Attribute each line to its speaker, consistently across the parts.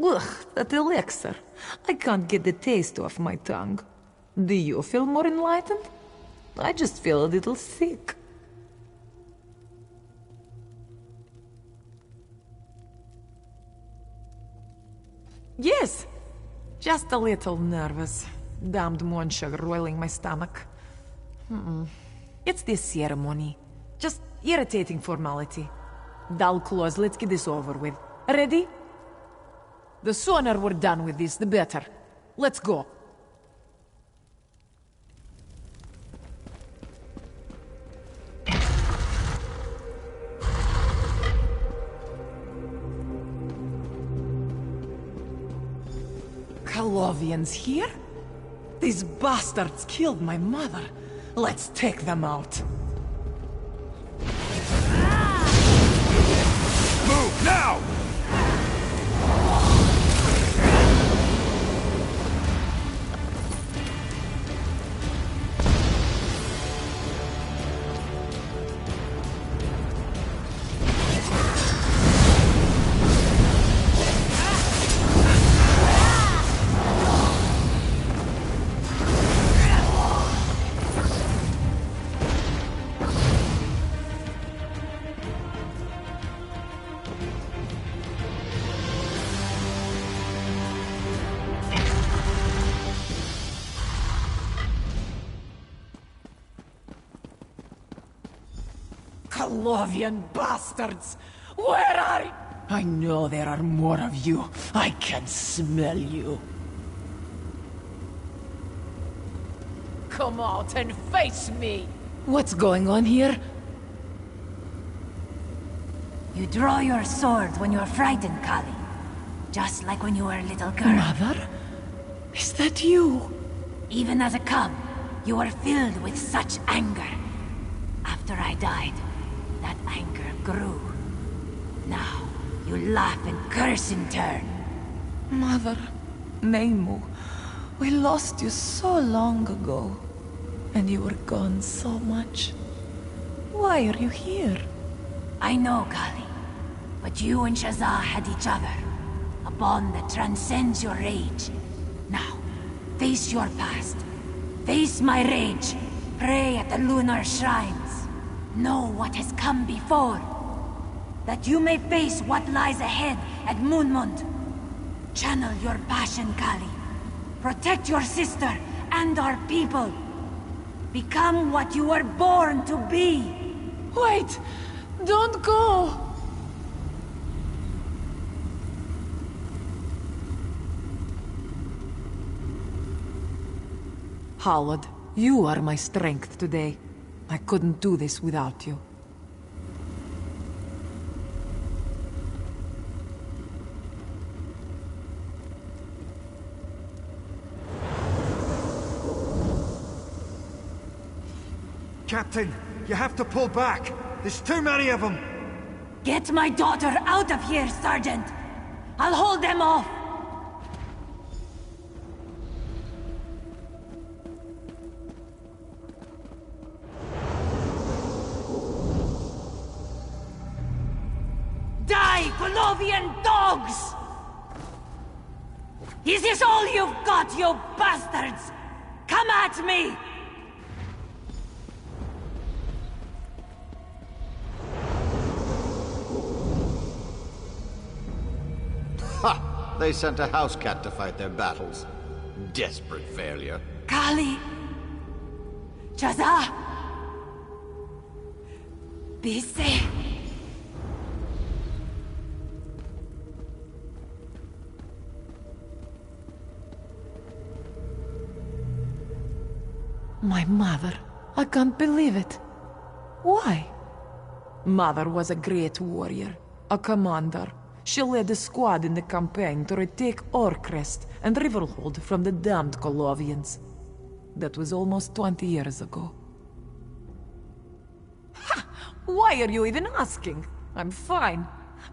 Speaker 1: Ugh, that elixir. I can't get the taste off my tongue. Do you feel more enlightened? I just feel a little sick. Yes, just a little nervous. Damned moon sugar roiling my stomach. It's this ceremony. Just irritating formality. Dull claws, let's get this over with. Ready? The sooner we're done with this, the better. Let's go. Colovians here? These bastards killed my mother. Let's take them out.
Speaker 2: Move now!
Speaker 1: Colovian bastards! Where are you? I know there are more of you. I can smell you. Come out and face me! What's going on here?
Speaker 3: You draw your sword when you're frightened, Kali. Just like when you were a little girl.
Speaker 1: Mother? Is that you?
Speaker 3: Even as a cub, you were filled with such anger. After I died, that anger grew. Now, you laugh and curse in turn.
Speaker 1: Mother, Neimu, we lost you so long ago. And you were gone so much. Why are you here?
Speaker 3: I know, Kali. But you and Shazah had each other. A bond that transcends your age. Now, face your past. Face my rage. Pray at the lunar shrines. Know what has come before. That you may face what lies ahead at Moonmund. Channel your passion, Kali. Protect your sister and our people. Become what you were born to be.
Speaker 1: Wait! Don't go! Hallowed, you are my strength today. I couldn't do this without you.
Speaker 2: Captain, you have to pull back. There's too many of them.
Speaker 3: Get my daughter out of here, Sergeant! I'll hold them off! Die, Colovian dogs! Is this all you've got, you bastards? Come at me!
Speaker 4: Ha! They sent a house cat to fight their battles. Desperate failure.
Speaker 3: Kali! Shazah! Be safe.
Speaker 1: My mother. I can't believe it. Why? Mother was a great warrior, a commander. She led a squad in the campaign to retake Orcrest and Riverhold from the damned Colovians. That was almost 20 years ago. Ha! Why are you even asking? I'm fine.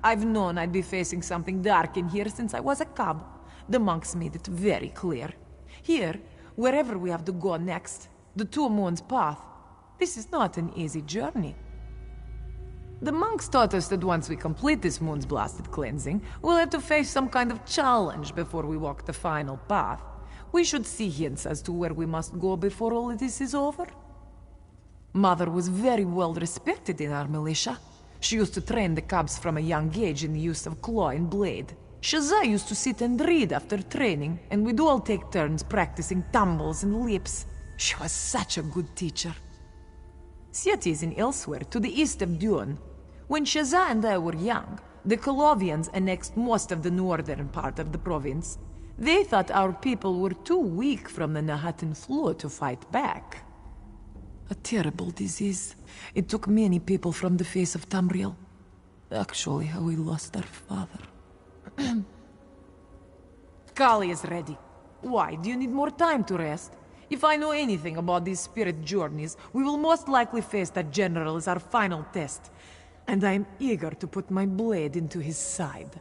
Speaker 1: I've known I'd be facing something dark in here since I was a cub. The monks made it very clear. Here, wherever we have to go next, the Two Moons Path, this is not an easy journey. The monks taught us that once we complete this moon's blasted cleansing, we'll have to face some kind of challenge before we walk the final path. We should see hints as to where we must go before all of this is over. Mother was very well respected in our militia. She used to train the cubs from a young age in the use of claw and blade. Shazza used to sit and read after training, and we'd all take turns practicing tumbles and leaps. She was such a good teacher. Sieti is in elsewhere, to the east of Dune. When Shazza and I were young, the Colovians annexed most of the northern part of the province. They thought our people were too weak from the Nahatan flu to fight back. A terrible disease. It took many people from the face of Tamriel. Actually, how we lost our father. Kali is ready. Why, do you need more time to rest? If I know anything about these spirit journeys, we will most likely face that general as our final test. And I am eager to put my blade into his side.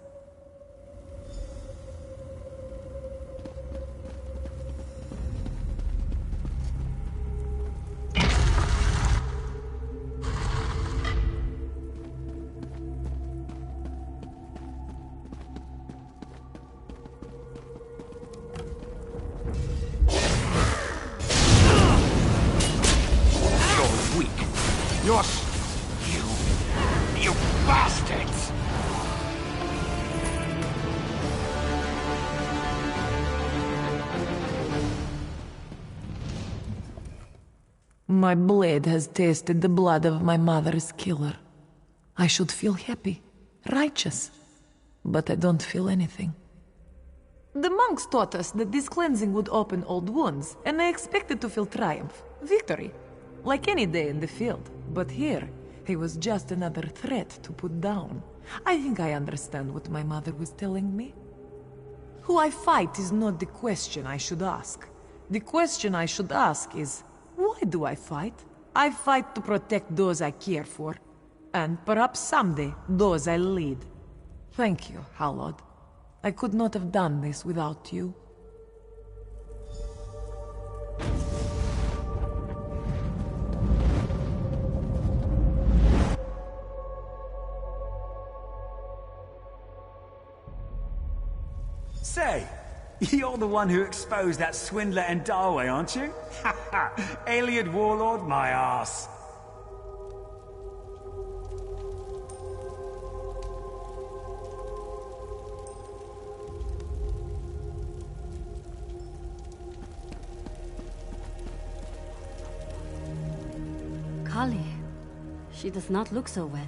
Speaker 2: You bastards!
Speaker 1: My blade has tasted the blood of my mother's killer. I should feel happy, righteous, but I don't feel anything. The monks taught us that this cleansing would open old wounds, and I expected to feel triumph, victory, like any day in the field. But here, he was just another threat to put down. I think I understand what my mother was telling me. Who I fight is not the question I should ask. The question I should ask is, why do I fight? I fight to protect those I care for, and perhaps someday, those I lead. Thank you, Hallod. I could not have done this without you.
Speaker 5: Say, you're the one who exposed that swindler and Darway, aren't you? Ha ha! Alien warlord, my ass.
Speaker 6: Kali, she does not look so well.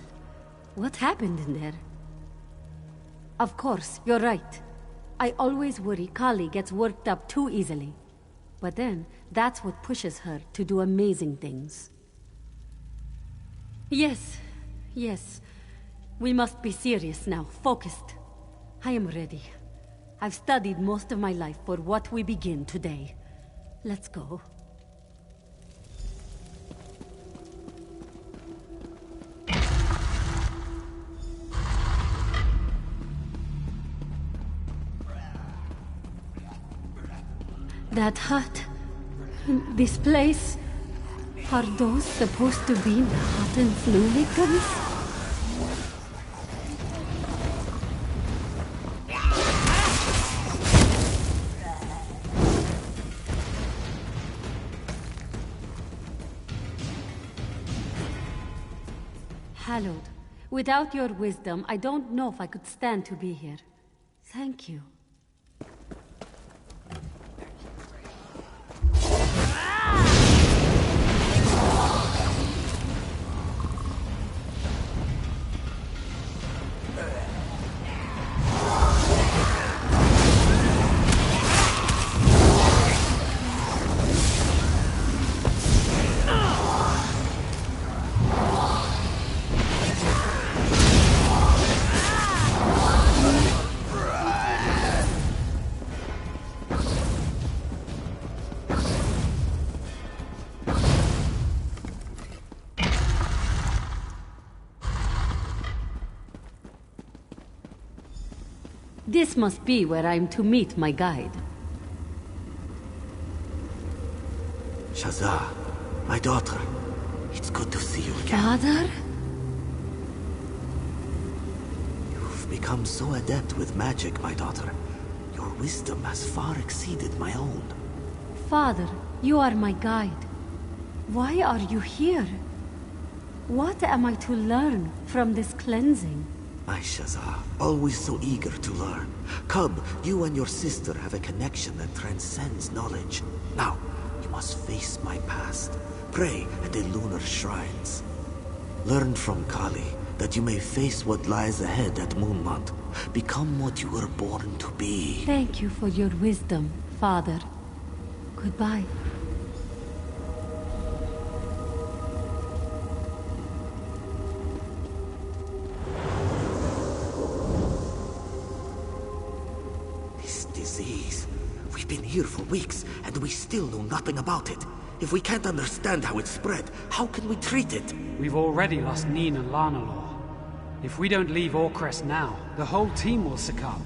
Speaker 6: What happened in there? Of course, you're right. I always worry Kali gets worked up too easily. But then, that's what pushes her to do amazing things. Yes, yes. We must be serious now, focused. I am ready. I've studied most of my life for what we begin today. Let's go. That hut, this place, are those supposed to be the hot and flu victims? Hallowed, without your wisdom, I don't know if I could stand to be here. Thank you. This must be where I'm to meet my guide.
Speaker 7: Shazza, my daughter. It's good to see you again.
Speaker 6: Father?
Speaker 7: become so adept with magic, my daughter. Your wisdom has far exceeded my own.
Speaker 6: Father, you are my guide. Why are you here? What am I to learn from this cleansing?
Speaker 7: My Shazza, always so eager to learn. Cub, you and your sister have a connection that transcends knowledge. Now, you must face my past. Pray at the lunar shrines. Learn from Kali that you may face what lies ahead at Moonmont. Become what you were born to be.
Speaker 6: Thank you for your wisdom, Father. Goodbye.
Speaker 7: This disease. We've been here for weeks, and we still know nothing about it. If we can't understand how it spread, how can we treat it?
Speaker 8: We've already lost Neen and Lanalor. If we don't leave Orcrest now, the whole team will succumb.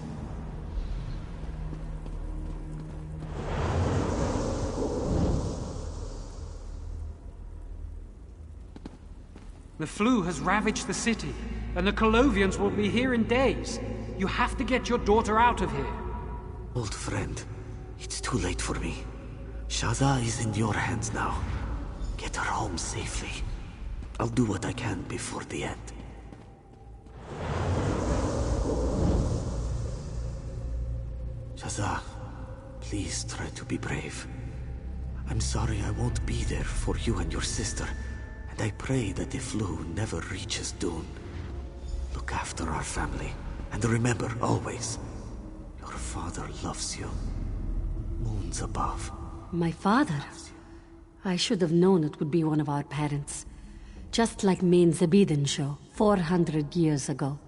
Speaker 8: The flu has ravaged the city, and the Colovians will be here in days. You have to get your daughter out of here.
Speaker 7: Old friend, it's too late for me. Shazza is in your hands now. Get her home safely. I'll do what I can before the end. Shazza, please try to be brave. I'm sorry I won't be there for you and your sister, and I pray that the flu never reaches Dune. Look after our family, and remember always, your father loves you. Moons above.
Speaker 6: My father? I should have known it would be one of our parents. Just like Main Zabeden show, 400 years ago.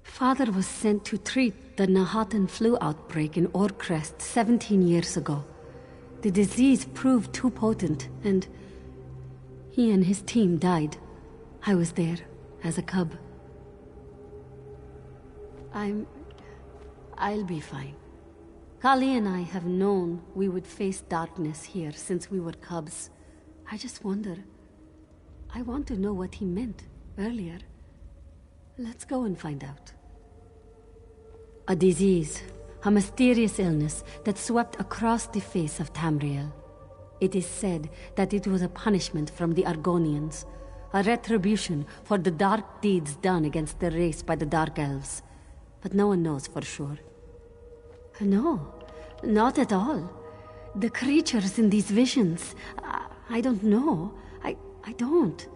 Speaker 6: Father was sent to treat the Nahatan flu outbreak in Orcrest 17 years ago. The disease proved too potent, and he and his team died. I was there, as a cub. I'll be fine. Kali and I have known we would face darkness here since we were cubs. I just wonder. I want to know what he meant earlier. Let's go and find out. A disease, a mysterious illness that swept across the face of Tamriel. It is said that it was a punishment from the Argonians, a retribution for the dark deeds done against the race by the Dark Elves. But no one knows for sure. No, not at all. The creatures in these visions, I don't know. I don't.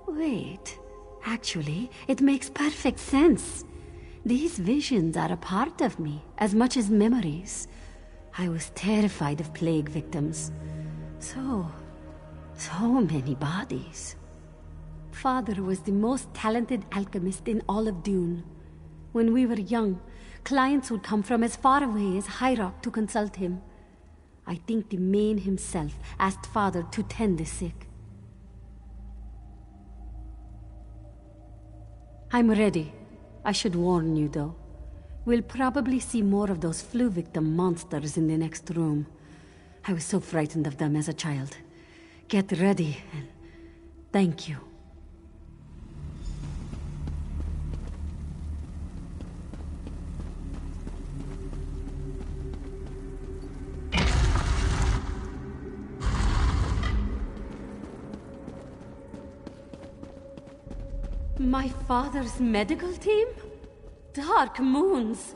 Speaker 6: Wait, actually, it makes perfect sense. These visions are a part of me, as much as memories. I was terrified of plague victims. So many bodies. Father was the most talented alchemist in all of Dune. When we were young, clients would come from as far away as High Rock to consult him. I think the Main himself asked Father to tend the sick. I'm ready. I should warn you, though. We'll probably see more of those flu victim monsters in the next room. I was so frightened of them as a child. Get ready, and thank you. My father's medical team? Dark moons!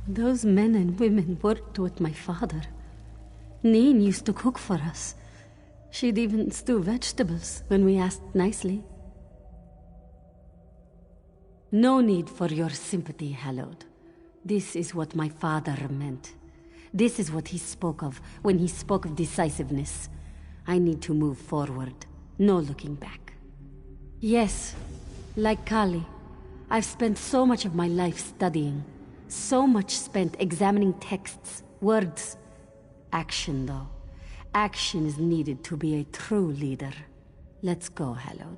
Speaker 6: Those men and women worked with my father. Neen used to cook for us. She'd even stew vegetables when we asked nicely. No need for your sympathy, Hallowed. This is what my father meant. This is what he spoke of when he spoke of decisiveness. I need to move forward. No looking back. Yes, like Kali, I've spent so much of my life studying. So much spent examining texts, words. Action, though. Action is needed to be a true leader. Let's go, Hallowed.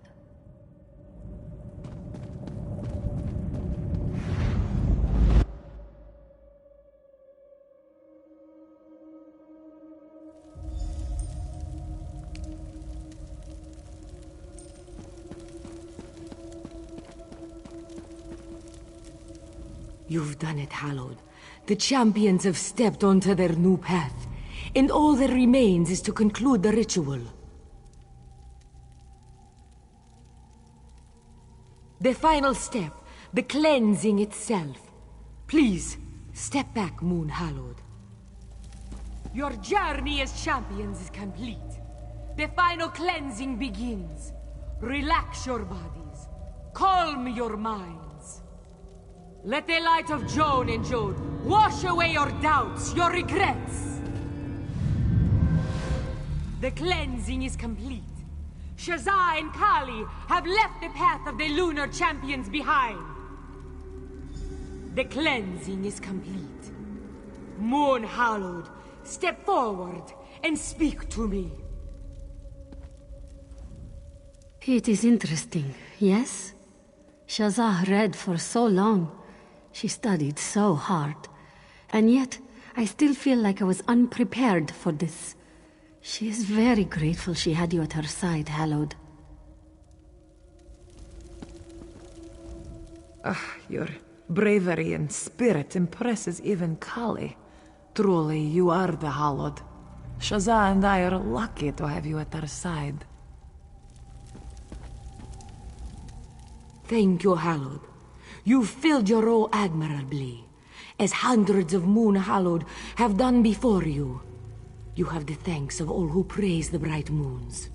Speaker 9: You've done it, Hallowed. The champions have stepped onto their new path, and all that remains is to conclude the ritual. The final step, the cleansing itself. Please, step back, Moon Hallowed. Your journey as champions is complete. The final cleansing begins. Relax your bodies. Calm your minds. Let the light of Joan and Jode wash away your doubts, your regrets. The cleansing is complete. Shazza and Kali have left the path of the lunar champions behind. The cleansing is complete. Moon Hallowed, step forward and speak to me.
Speaker 6: It is interesting, yes? Shazza read for so long. She studied so hard. And yet, I still feel like I was unprepared for this. She is very grateful she had you at her side, Hallowed.
Speaker 1: Your bravery and spirit impresses even Kali. Truly, you are the Hallowed. Shazza and I are lucky to have you at our side.
Speaker 9: Thank you, Hallowed. You filled your role admirably, as hundreds of Moon Hallowed have done before you. You have the thanks of all who praise the bright moons.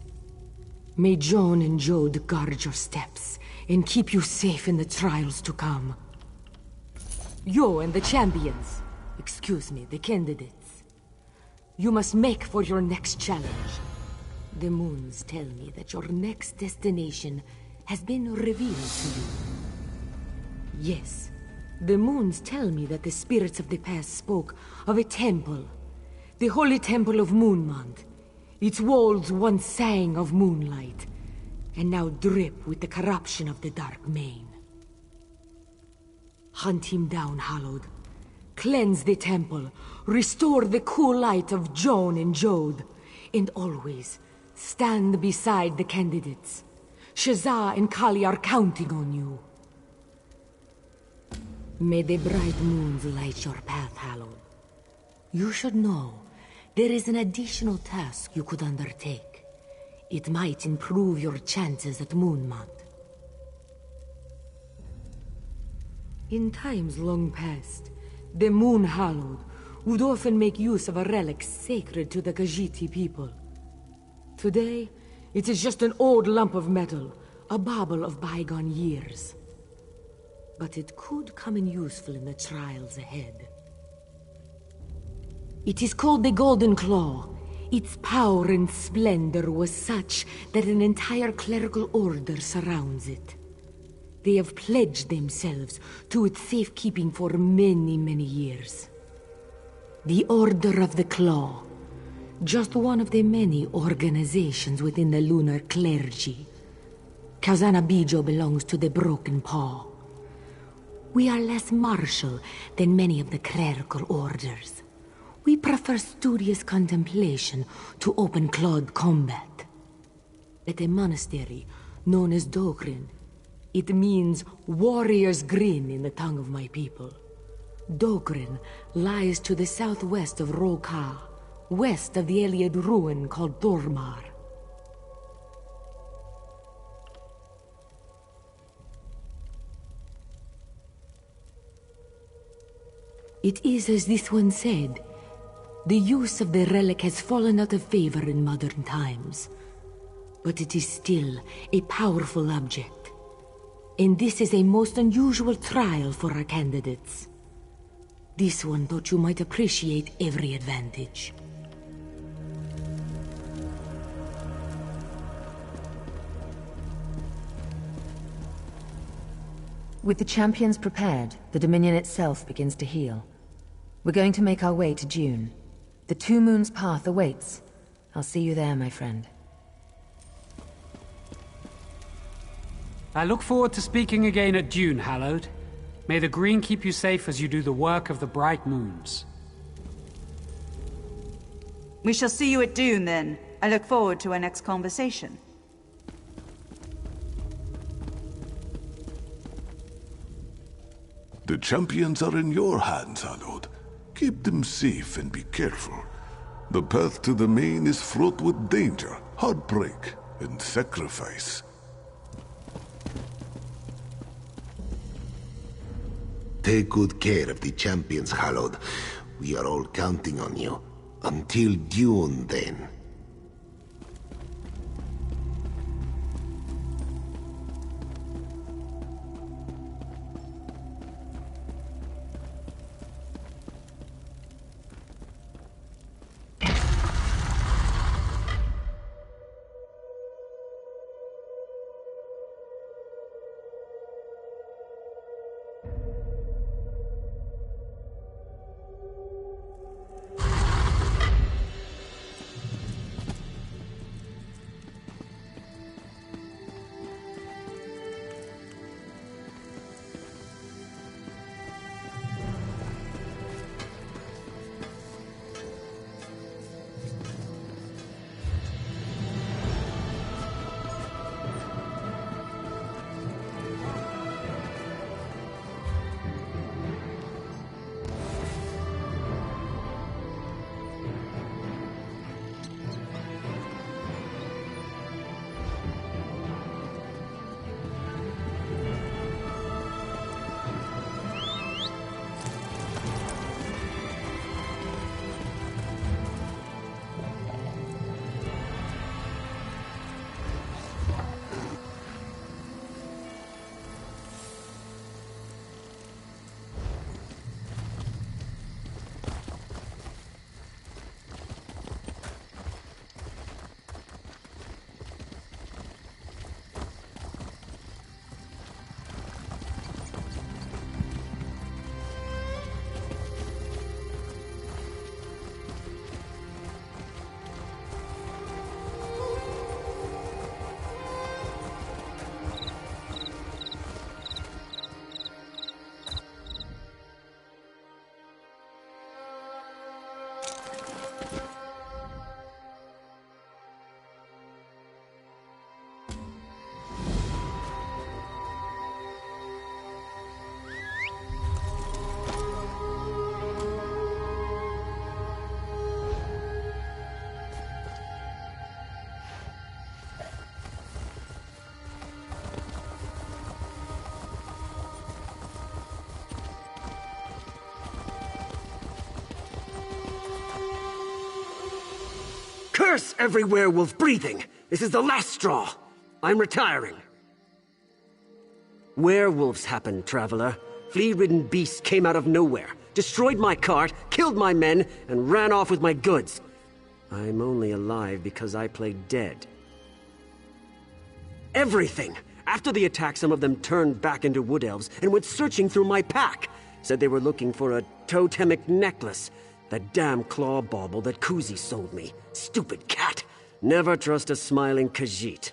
Speaker 9: May Joan and Jode guard your steps and keep you safe in the trials to come. You and the champions, excuse me, the candidates, you must make for your next challenge. The moons tell me that your next destination has been revealed to you. Yes, the moons tell me that the spirits of the past spoke of a temple, the holy temple of Moonmont. Its walls once sang of moonlight, and now drip with the corruption of the Dark Main. Hunt him down, Hallowed. Cleanse the temple, restore the cool light of Joan and Jode, and always stand beside the candidates. Shazza and Kali are counting on you. May the bright moons light your path, Hallowed. You should know, there is an additional task you could undertake. It might improve your chances at Moonmont. In times long past, the Moon Hallowed would often make use of a relic sacred to the Khajiit people. Today, it is just an old lump of metal, a bauble of bygone years. But it could come in useful in the trials ahead. It is called the Golden Claw. Its power and splendor was such that an entire clerical order surrounds it. They have pledged themselves to its safekeeping for many, many years. The Order of the Claw, just one of the many organizations within the lunar clergy. Kazana Bijo belongs to the Broken Paw. We are less martial than many of the clerical orders. We prefer studious contemplation to open-clawed combat. At a monastery known as Dogrin, it means warrior's grin in the tongue of my people. Dogrin lies to the southwest of Roka, west of the Iliad ruin called Dormar. It is as this one said. The use of the relic has fallen out of favor in modern times, but it is still a powerful object. and this is a most unusual trial for our candidates. This one thought you might appreciate every advantage.
Speaker 10: With the champions prepared, the Dominion itself begins to heal. We're going to make our way to Dune. The Two Moons path awaits. I'll see you there, my friend.
Speaker 8: I look forward to speaking again at Dune, Hallowed. May the green keep you safe as you do the work of the bright moons.
Speaker 11: We shall see you at Dune, then. I look forward to our next conversation.
Speaker 12: The champions are in your hands, Hallowed. Keep them safe and be careful. The path to the main is fraught with danger, heartbreak, and sacrifice.
Speaker 13: Take good care of the champions, Hallowed. We are all counting on you. Until Dune, then.
Speaker 14: Curse every werewolf breathing! This is the last straw! I'm retiring. Werewolves happened, traveler. Flea-ridden beasts came out of nowhere, destroyed my cart, killed my men, and ran off with my goods. I'm only alive because I played dead. Everything! After the attack, some of them turned back into wood elves and went searching through my pack. Said they were looking for a totemic necklace. That damn claw bauble that Kuzi sold me. Stupid cat. Never trust a smiling Khajiit.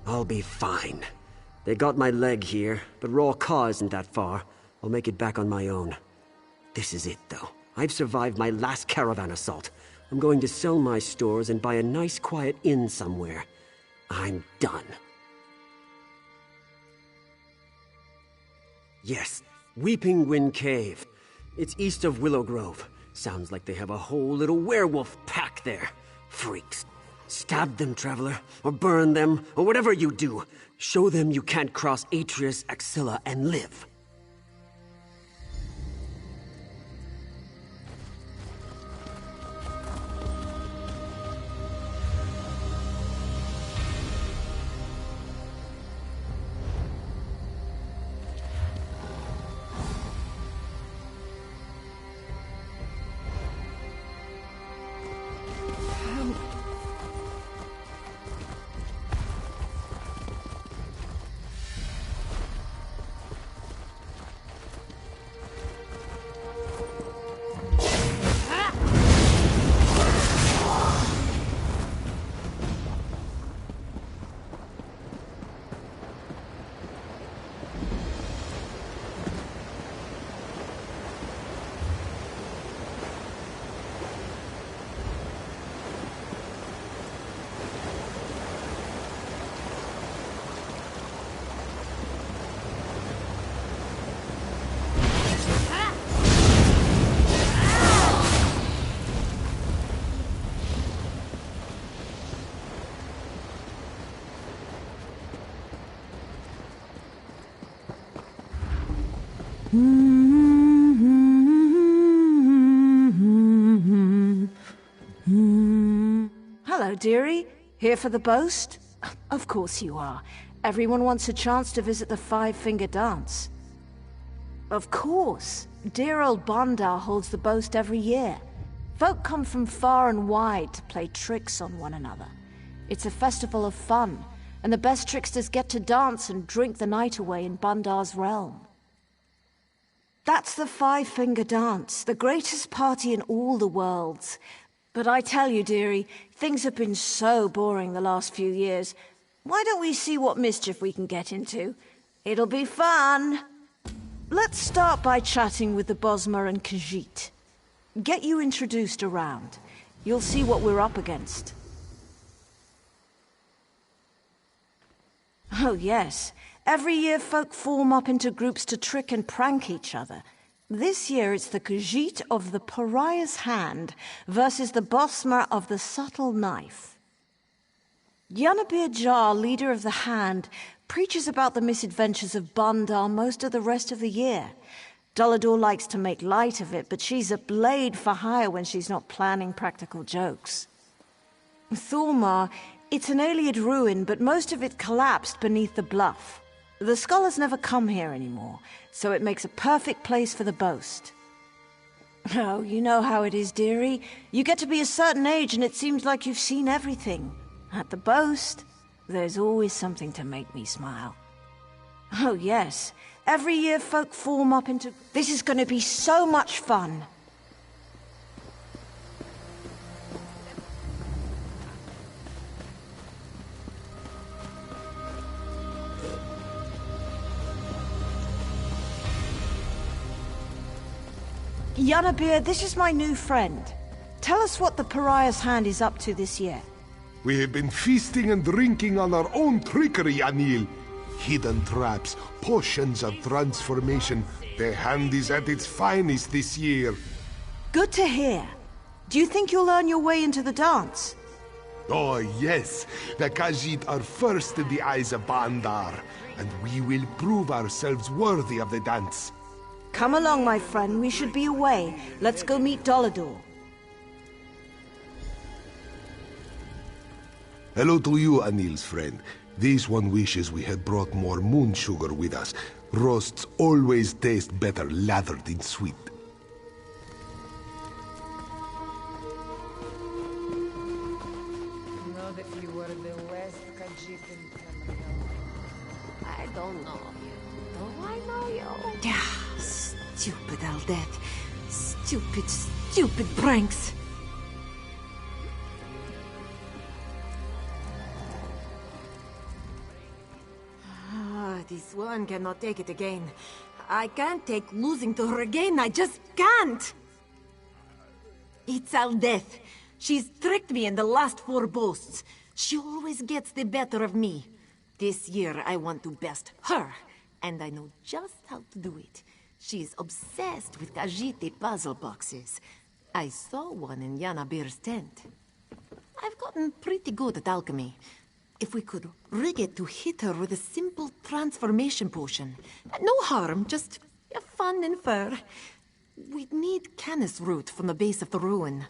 Speaker 14: I'll be fine. They got my leg here, but Raw Ka isn't that far. I'll make it back on my own. This is it, though. I've survived my last caravan assault. I'm going to sell my stores and buy a nice quiet inn somewhere. I'm done. Yes, Weeping Wind Cave. It's east of Willow Grove. Sounds like they have a whole little werewolf pack there. Freaks. Stab them, Traveler, or burn them, or whatever you do. Show them you can't cross Atreus Axilla and live.
Speaker 15: Hello, dearie. Here for the boast? Of course you are. Everyone wants a chance to visit the Five-Finger Dance. Of course. Dear old Bandar holds the boast every year. Folk come from far and wide to play tricks on one another. It's a festival of fun, and the best tricksters get to dance and drink the night away in Bandar's realm. That's the Five-Finger Dance, the greatest party in all the worlds. But I tell you, dearie, things have been so boring the last few years. Why don't we see what mischief we can get into? It'll be fun. Let's start by chatting with the Bosmer and Khajiit. Get you introduced around. You'll see what we're up against. Oh, yes. Every year folk form up into groups to trick and prank each other. This year it's the Khajiit of the Pariah's Hand versus the Bosmer of the Subtle Knife. Yanabir Jar, leader of the Hand, preaches about the misadventures of Bandar most of the rest of the year. Dolador likes to make light of it, but she's a blade for hire when she's not planning practical jokes. Thormar, it's an Iliad ruin, but most of it collapsed beneath the bluff. The scholars never come here anymore, so it makes a perfect place for the boast. Oh, you know how it is, dearie. You get to be a certain age and it seems like you've seen everything. At the boast, there's always something to make me smile. Oh, yes. Every year folk form up into... This is going to be so much fun. Yanabir, this is my new friend. Tell us what the Pariah's Hand is up to this year.
Speaker 16: We have been feasting and drinking on our own trickery, Anil. Hidden traps, potions of transformation. The Hand is at its finest this year.
Speaker 15: Good to hear. Do you think you'll earn your way into the dance?
Speaker 16: Oh, yes. The Khajiit are first in the eyes of Bandar, and we will prove ourselves worthy of the dance.
Speaker 15: Come along, my friend. We should be away. Let's go meet Dolador.
Speaker 16: Hello to you, Anil's friend. This one wishes we had brought more moon sugar with us. Roasts always taste better lathered in sweet.
Speaker 1: Not if you were the West Khajiit in Tamriel. I don't know you. Do I know you?
Speaker 9: Yeah. Stupid Aldeth. Stupid pranks. This one cannot take it again. I can't take losing to her again. I just can't. It's Aldeth. She's tricked me in the last 4 boasts. She always gets the better of me. This year I want to best her, and I know just how to do it. She is obsessed with Khajiit puzzle boxes. I saw one in Yanabir's tent.
Speaker 1: I've gotten pretty good at alchemy. If we could rig it to hit her with a simple transformation potion. No harm, just fun and fur. We'd need canis root from the base of the ruin.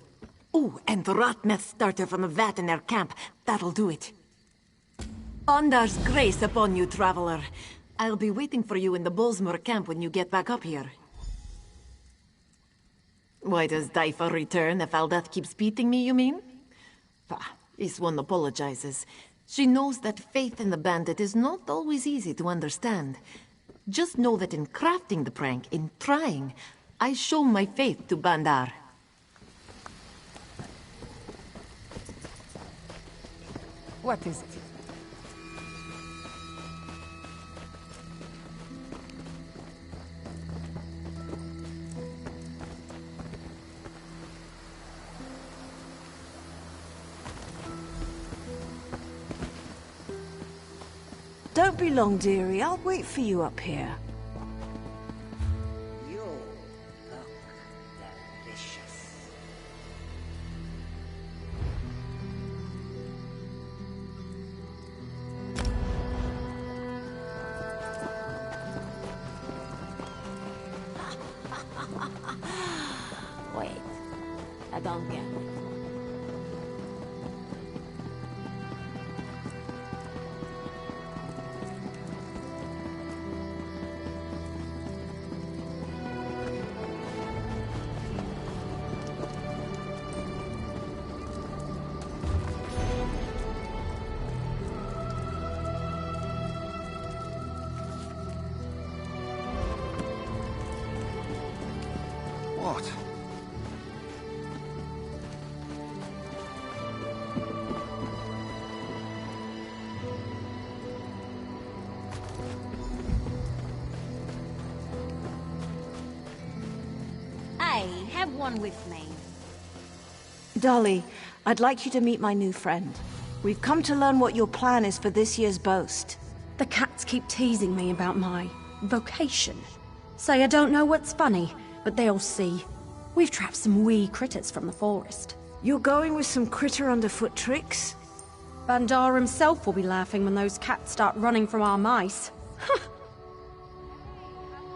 Speaker 1: Oh, and rot meth starter from the vat in their camp. That'll do it. Ondar's grace upon you, traveler. I'll be waiting for you in the Bolsmore camp when you get back up here. Why does Daifa return if Aldeth keeps beating me, you mean? Bah, Iswan apologizes. She knows that faith in the bandit is not always easy to understand. Just know that in crafting the prank, in trying, I show my faith to Bandar. What is it?
Speaker 15: Don't be long, dearie. I'll wait for you up here.
Speaker 3: You look delicious. Wait, I don't get it.
Speaker 2: What?
Speaker 3: I have one with me.
Speaker 15: Dolly, I'd like you to meet my new friend. We've come to learn what your plan is for this year's boast.
Speaker 17: The cats keep teasing me about my vocation. Say I don't know what's funny, but they'll see. We've trapped some wee critters from the forest.
Speaker 15: You're going with some critter underfoot tricks?
Speaker 17: Bandar himself will be laughing when those cats start running from our mice.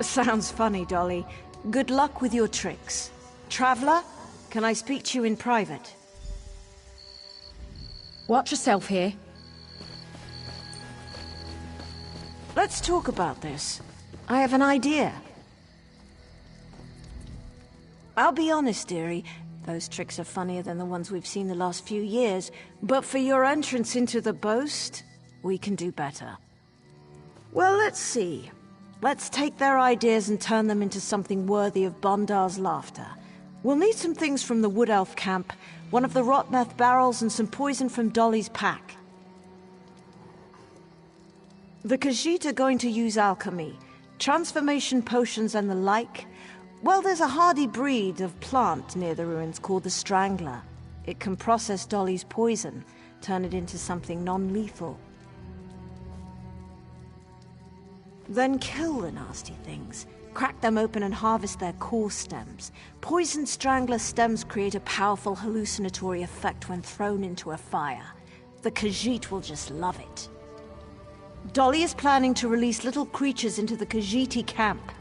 Speaker 15: Sounds funny, Dolly. Good luck with your tricks. Traveler, can I speak to you in private?
Speaker 17: Watch yourself here.
Speaker 15: Let's talk about this. I have an idea. I'll be honest, dearie. Those tricks are funnier than the ones we've seen the last few years, but for your entrance into the boast, we can do better. Well, let's see. Let's take their ideas and turn them into something worthy of Bondar's laughter. We'll need some things from the Wood Elf camp, one of the Rotmeth barrels, and some poison from Dolly's pack. The Khajiit are going to use alchemy, transformation potions and the like. Well, there's a hardy breed of plant near the ruins called the Strangler. It can process Dolly's poison, turn it into something non-lethal. Then kill the nasty things. Crack them open and harvest their core stems. Poison Strangler stems create a powerful hallucinatory effect when thrown into a fire. The Khajiit will just love it. Dolly is planning to release little creatures into the Khajiiti camp.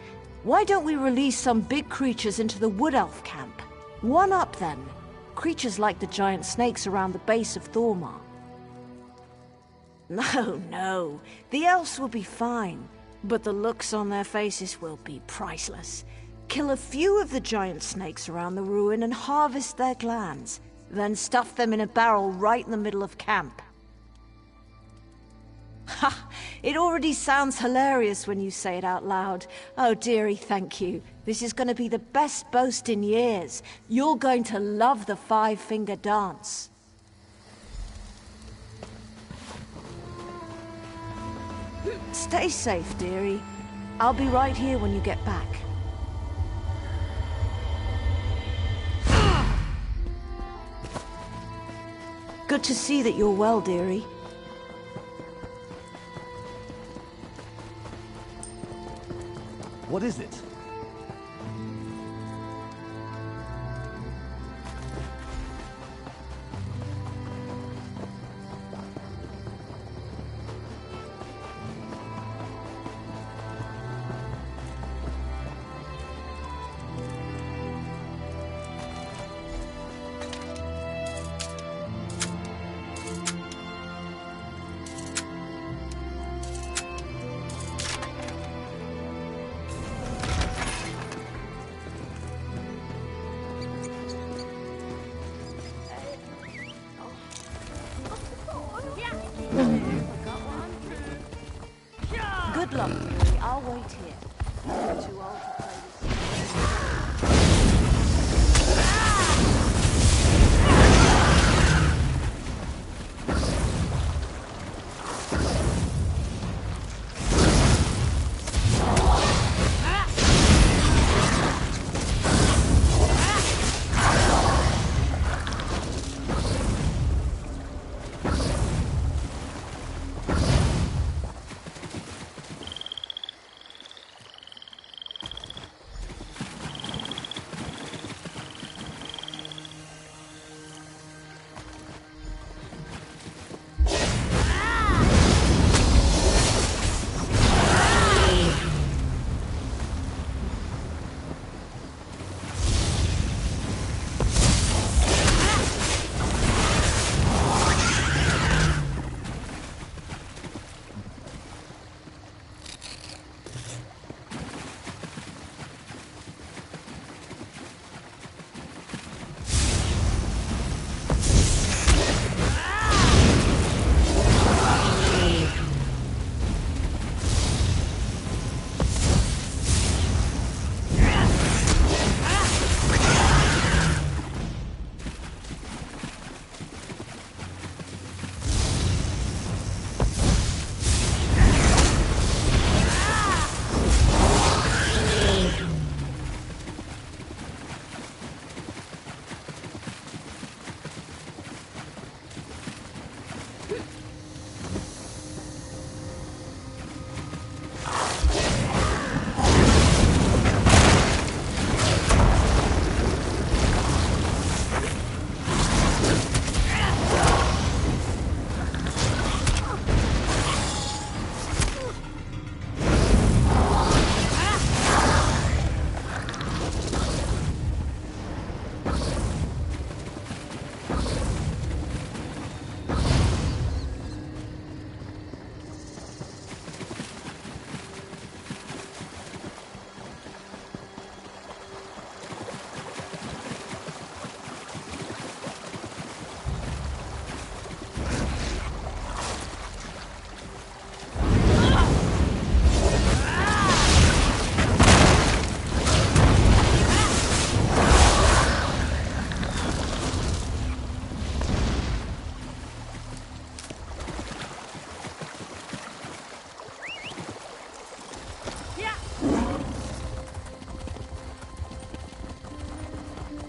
Speaker 15: Why don't we release some big creatures into the Wood Elf camp? One up, then. Creatures like the giant snakes around the base of Thormar. No. The elves will be fine. But the looks on their faces will be priceless. Kill a few of the giant snakes around the ruin and harvest their glands. Then stuff them in a barrel right in the middle of camp. Ha! It already sounds hilarious when you say it out loud. Oh, dearie, thank you. This is going to be the best boast in years. You're going to love the five-finger dance. Stay safe, dearie. I'll be right here when you get back. Good to see that you're well, dearie.
Speaker 18: What is it?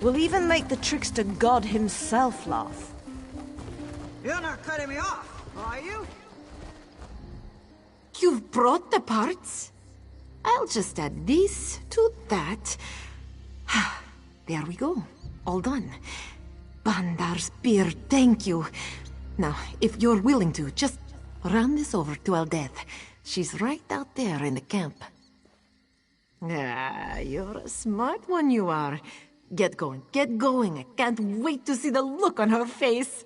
Speaker 15: We'll even make the trickster god himself laugh.
Speaker 19: You're not cutting me off, are you?
Speaker 9: You've brought the parts? I'll just add this to that. There we go. All done. Bandar's beer, thank you. Now, if you're willing to, just run this over to Aldeth. She's right out there in the camp. Ah, you're a smart one, you are. Get going, get going. I can't wait to see the look on her face.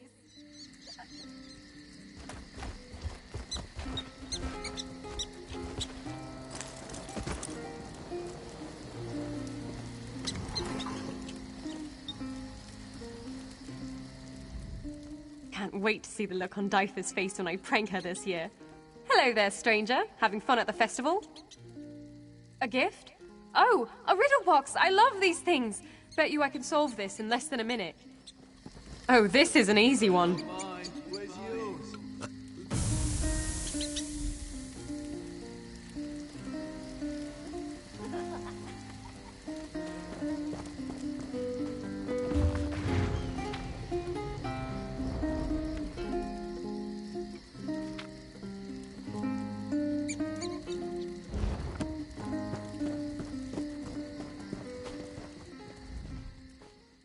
Speaker 20: Can't wait to see the look on Dytha's face when I prank her this year. Hello there, stranger. Having fun at the festival? A gift? Oh, a riddle box! I love these things! Bet you I can solve this in less than a minute. Oh, this is an easy one.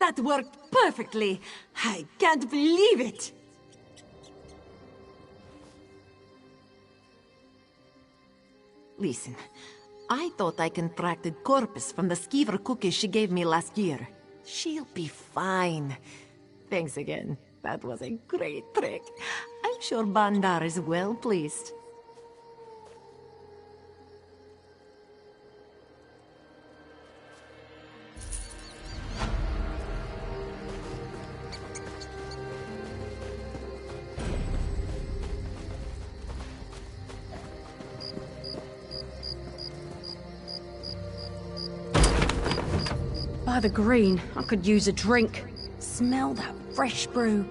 Speaker 9: That worked perfectly. I can't believe it. Listen, I thought I contracted Corpus from the skeever cookies she gave me last year. She'll be fine. Thanks again. That was a great trick. I'm sure Bandar is well pleased.
Speaker 17: By the green, I could use a drink. Smell that fresh brew.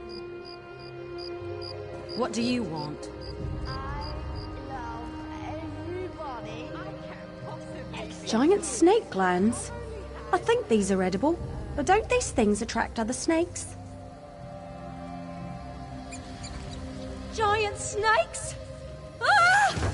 Speaker 17: What do you want? Giant snake glands? I think these are edible, but don't these things attract other snakes?
Speaker 20: Giant snakes? Ah!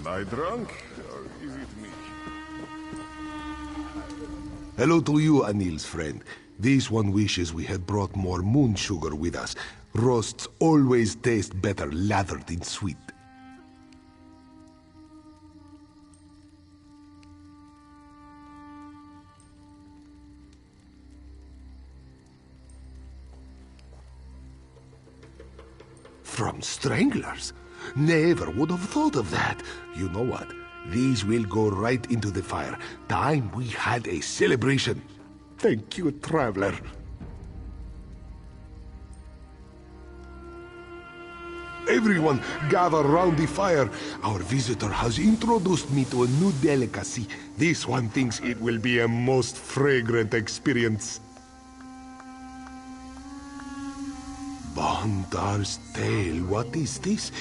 Speaker 12: Am I drunk, or is it me?
Speaker 16: Hello to you, Anil's friend. This one wishes we had brought more moon sugar with us. Roasts always taste better lathered in sweet. From stranglers? Never would have thought of that. You know what? These will go right into the fire. Time we had a celebration. Thank you, traveler. Everyone, gather round the fire. Our visitor has introduced me to a new delicacy. This one thinks it will be a most fragrant experience. Bandar's tale, what is this?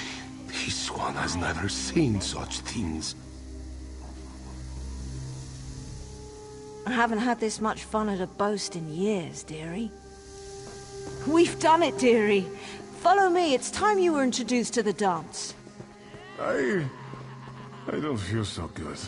Speaker 16: This one has never seen such things.
Speaker 15: I haven't had this much fun at a boast in years, dearie. We've done it, dearie. Follow me, it's time you were introduced to the dance.
Speaker 12: I don't feel so good.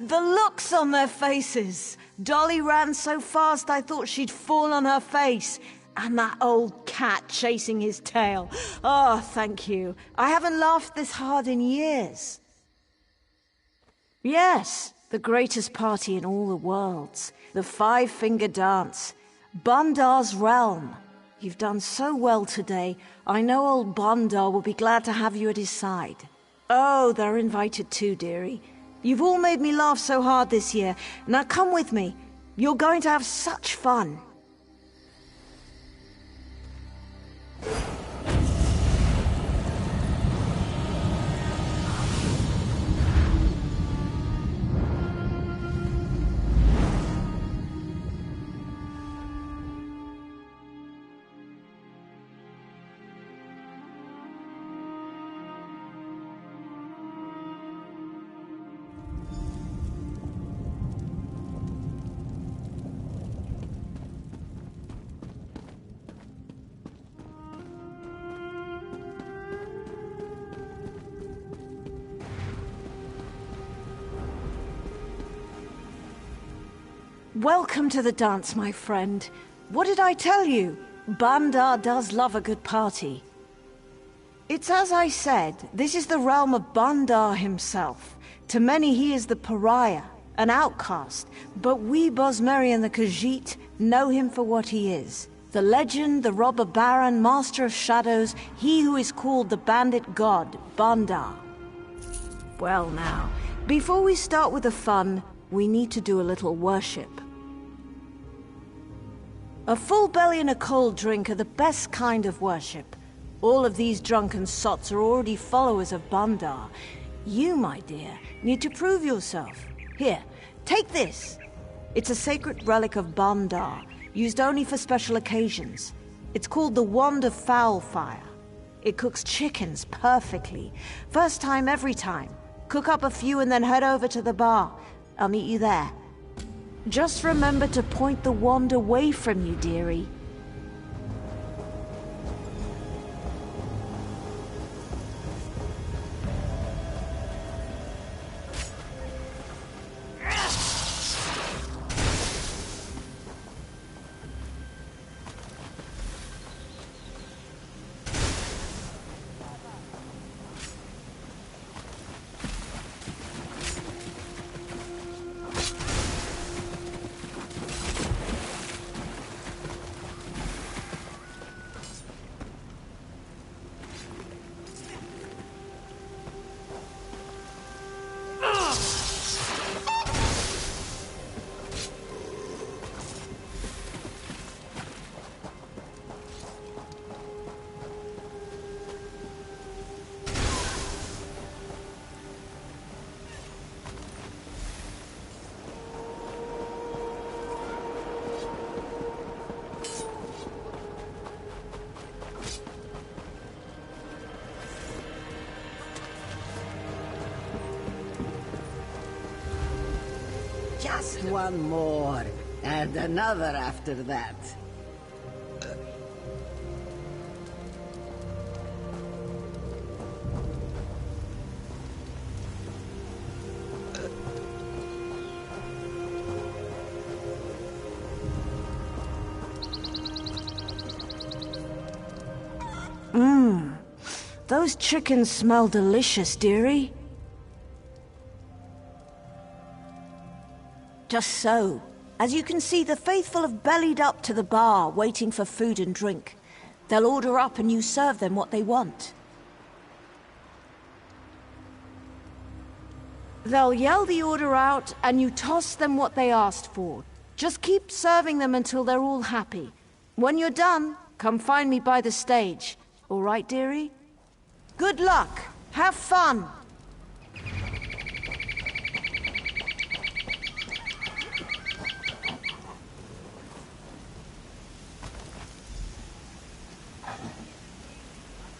Speaker 15: The looks on their faces. Dolly ran so fast I thought she'd fall on her face. And that old cat chasing his tail. Oh, thank you. I haven't laughed this hard in years. Yes, the greatest party in all the worlds. The Five-Finger Dance. Bundar's realm. You've done so well today. I know old Bundar will be glad to have you at his side. Oh, they're invited too, dearie. You've all made me laugh so hard this year. Now come with me. You're going to have such fun. Welcome to the dance, my friend. What did I tell you? Bundar does love a good party. It's as I said, this is the realm of Bundar himself. To many he is the pariah, an outcast, but we Bosmeri and the Khajiit know him for what he is. The legend, the robber baron, master of shadows, he who is called the bandit god, Bundar. Well now, before we start with the fun, we need to do a little worship. A full belly and a cold drink are the best kind of worship. All of these drunken sots are already followers of Bundar. You, my dear, need to prove yourself. Here, take this. It's a sacred relic of Bundar, used only for special occasions. It's called the Wand of Foulfire. It cooks chickens perfectly. First time, every time. Cook up a few and then head over to the bar. I'll meet you there. Just remember to point the wand away from you, dearie.
Speaker 21: Just one more, and another after that.
Speaker 15: Those chickens smell delicious, dearie. Just so. As you can see, the faithful have bellied up to the bar, waiting for food and drink. They'll order up and you serve them what they want. They'll yell the order out and you toss them what they asked for. Just keep serving them until they're all happy. When you're done, come find me by the stage. All right, dearie? Good luck. Have fun.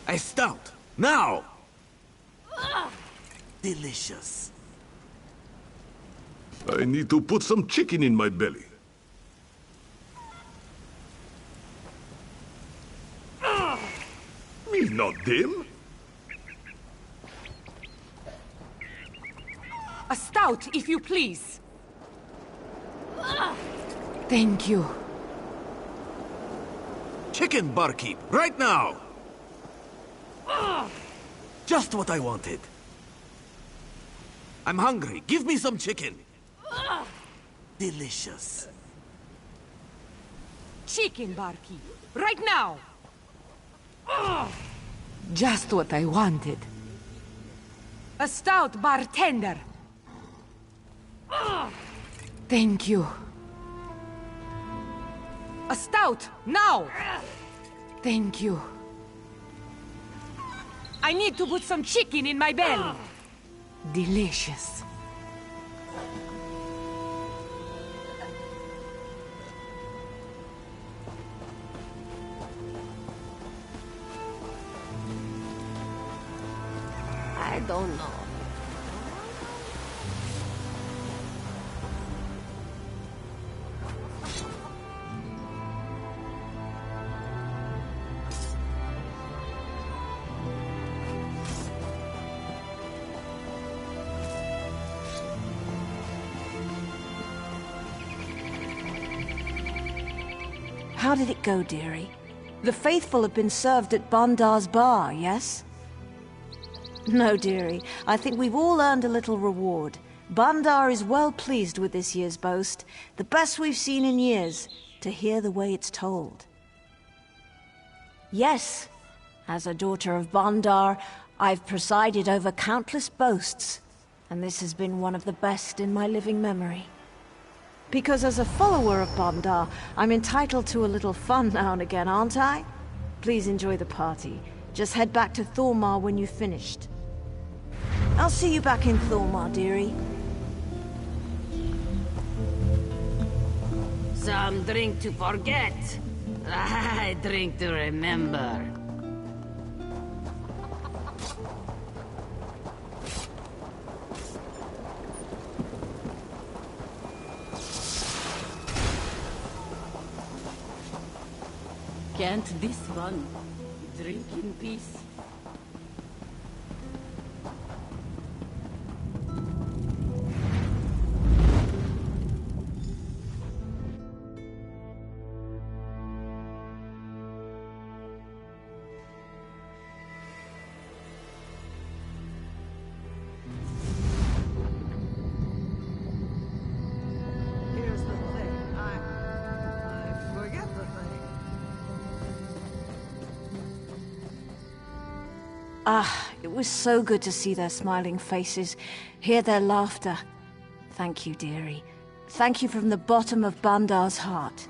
Speaker 7: A stout, now! Delicious.
Speaker 12: I need to put some chicken in my belly. Me not them.
Speaker 9: A stout, if you please. Thank you.
Speaker 7: Chicken, barkeep, right now! Just what I wanted. I'm hungry. Give me some chicken. Delicious.
Speaker 9: Chicken, barkeep. Right now! Just what I wanted. A stout, bartender. Thank you. A stout, now! Thank you. I need to put some chicken in my belly. Delicious.
Speaker 17: I don't know.
Speaker 15: How did it go, dearie? The faithful have been served at Bandar's bar, yes? No, dearie. I think we've all earned a little reward. Bandar is well pleased with this year's boast. The best we've seen in years, to hear the way it's told. Yes, as a daughter of Bandar, I've presided over countless boasts, and this has been one of the best in my living memory. Because as a follower of Bandar, I'm entitled to a little fun now and again, aren't I? Please enjoy the party. Just head back to Thormar when you've finished. I'll see you back in Thormar, dearie.
Speaker 21: Some drink to forget. I drink to remember. Can't this one drink in peace?
Speaker 19: Here's the thing. I forget the thing.
Speaker 15: Ah, it was so good to see their smiling faces, hear their laughter. Thank you, dearie. Thank you from the bottom of Bandar's heart.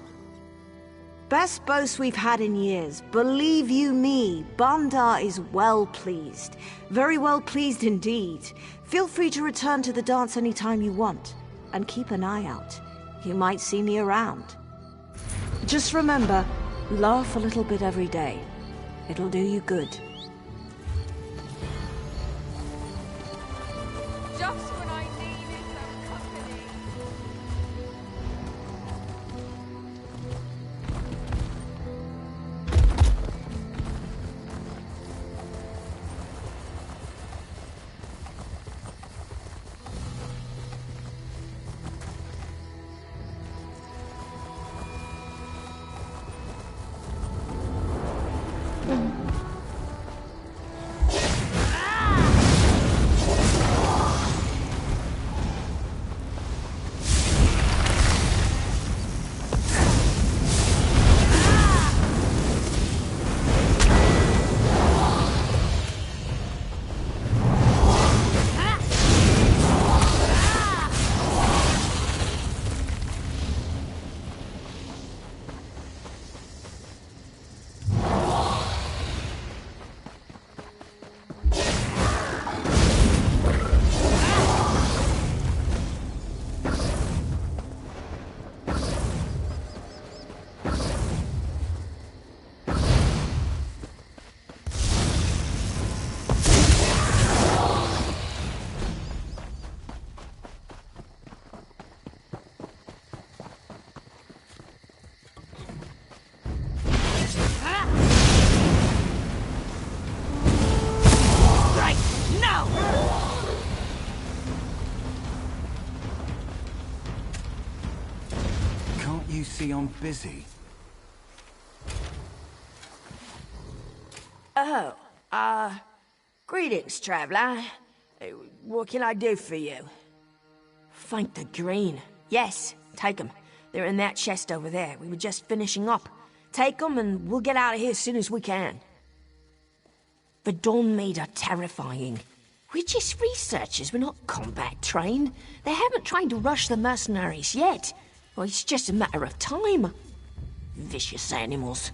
Speaker 15: Best boast we've had in years. Believe you me, Bandar is well pleased. Very well pleased indeed. Feel free to return to the dance anytime you want. And keep an eye out. You might see me around. Just remember, laugh a little bit every day. It'll do you good.
Speaker 1: Just when I needed some company.
Speaker 5: You see I'm busy.
Speaker 4: Oh, greetings, traveler. What can I do for you? Find the green. Yes, take them. They're in that chest over there. We were just finishing up. Take them and we'll get out of here as soon as we can. The Dawn Maid are terrifying. We're just researchers, we're not combat trained. They haven't tried to rush the mercenaries yet. Well, it's just a matter of time. Vicious animals.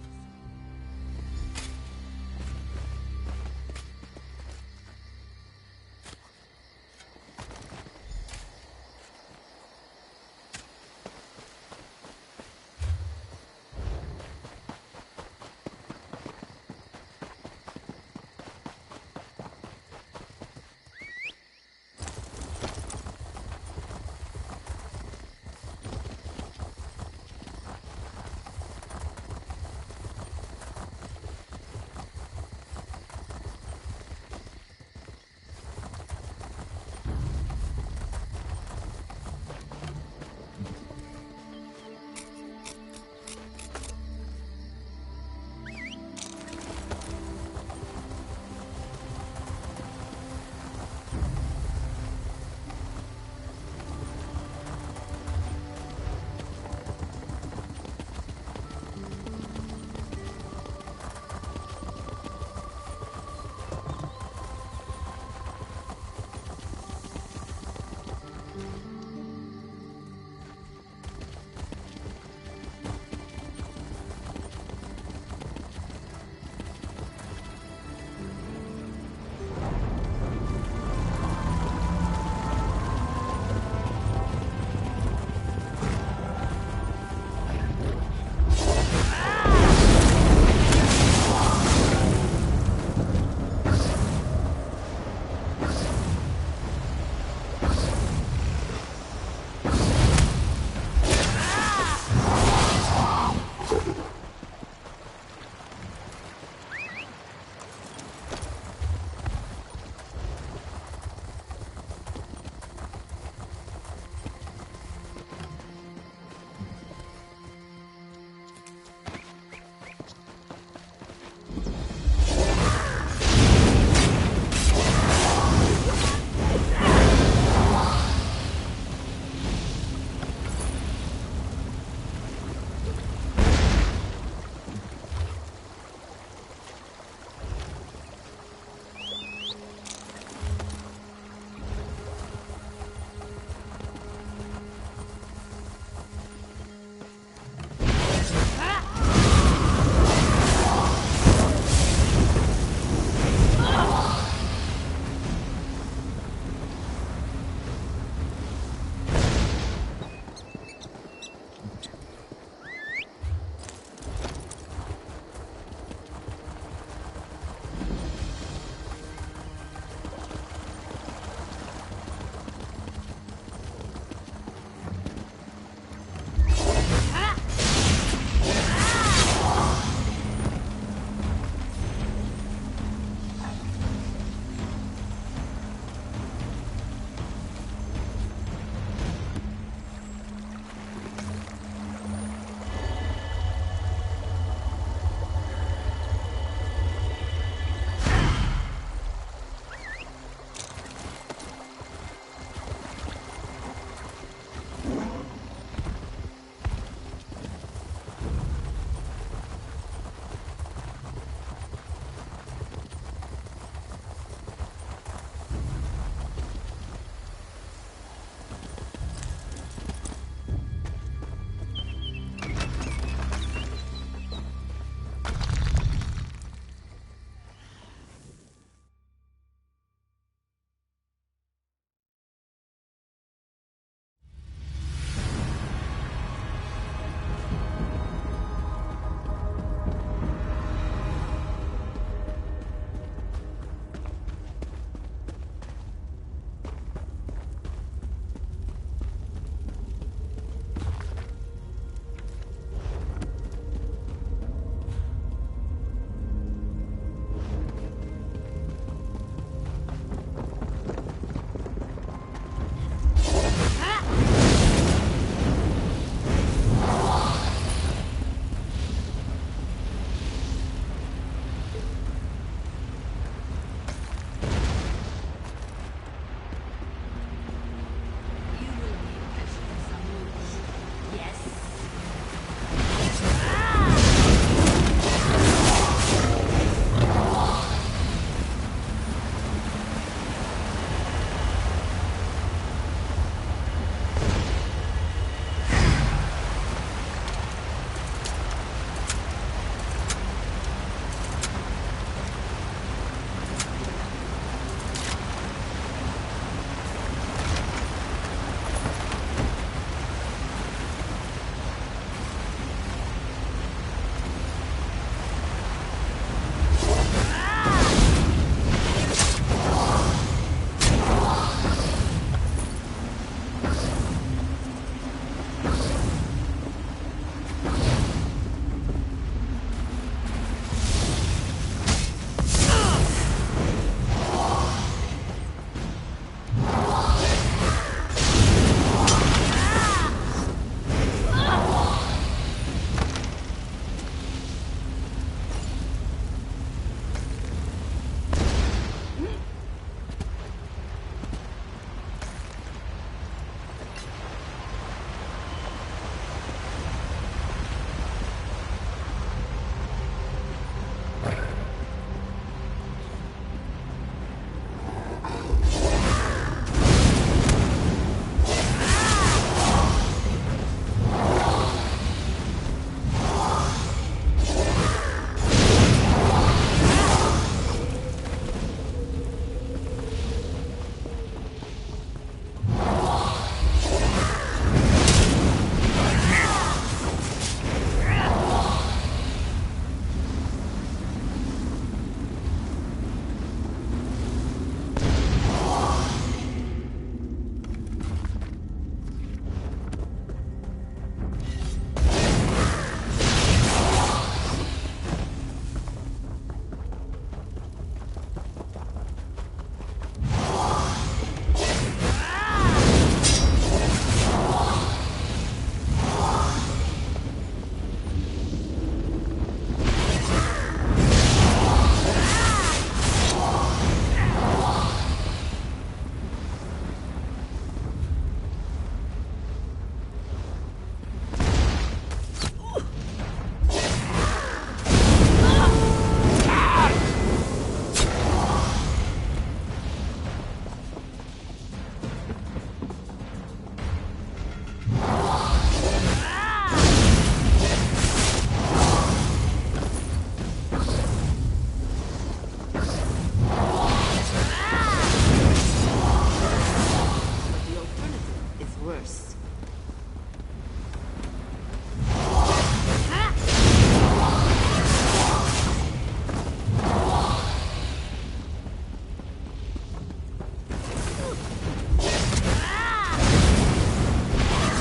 Speaker 1: worse.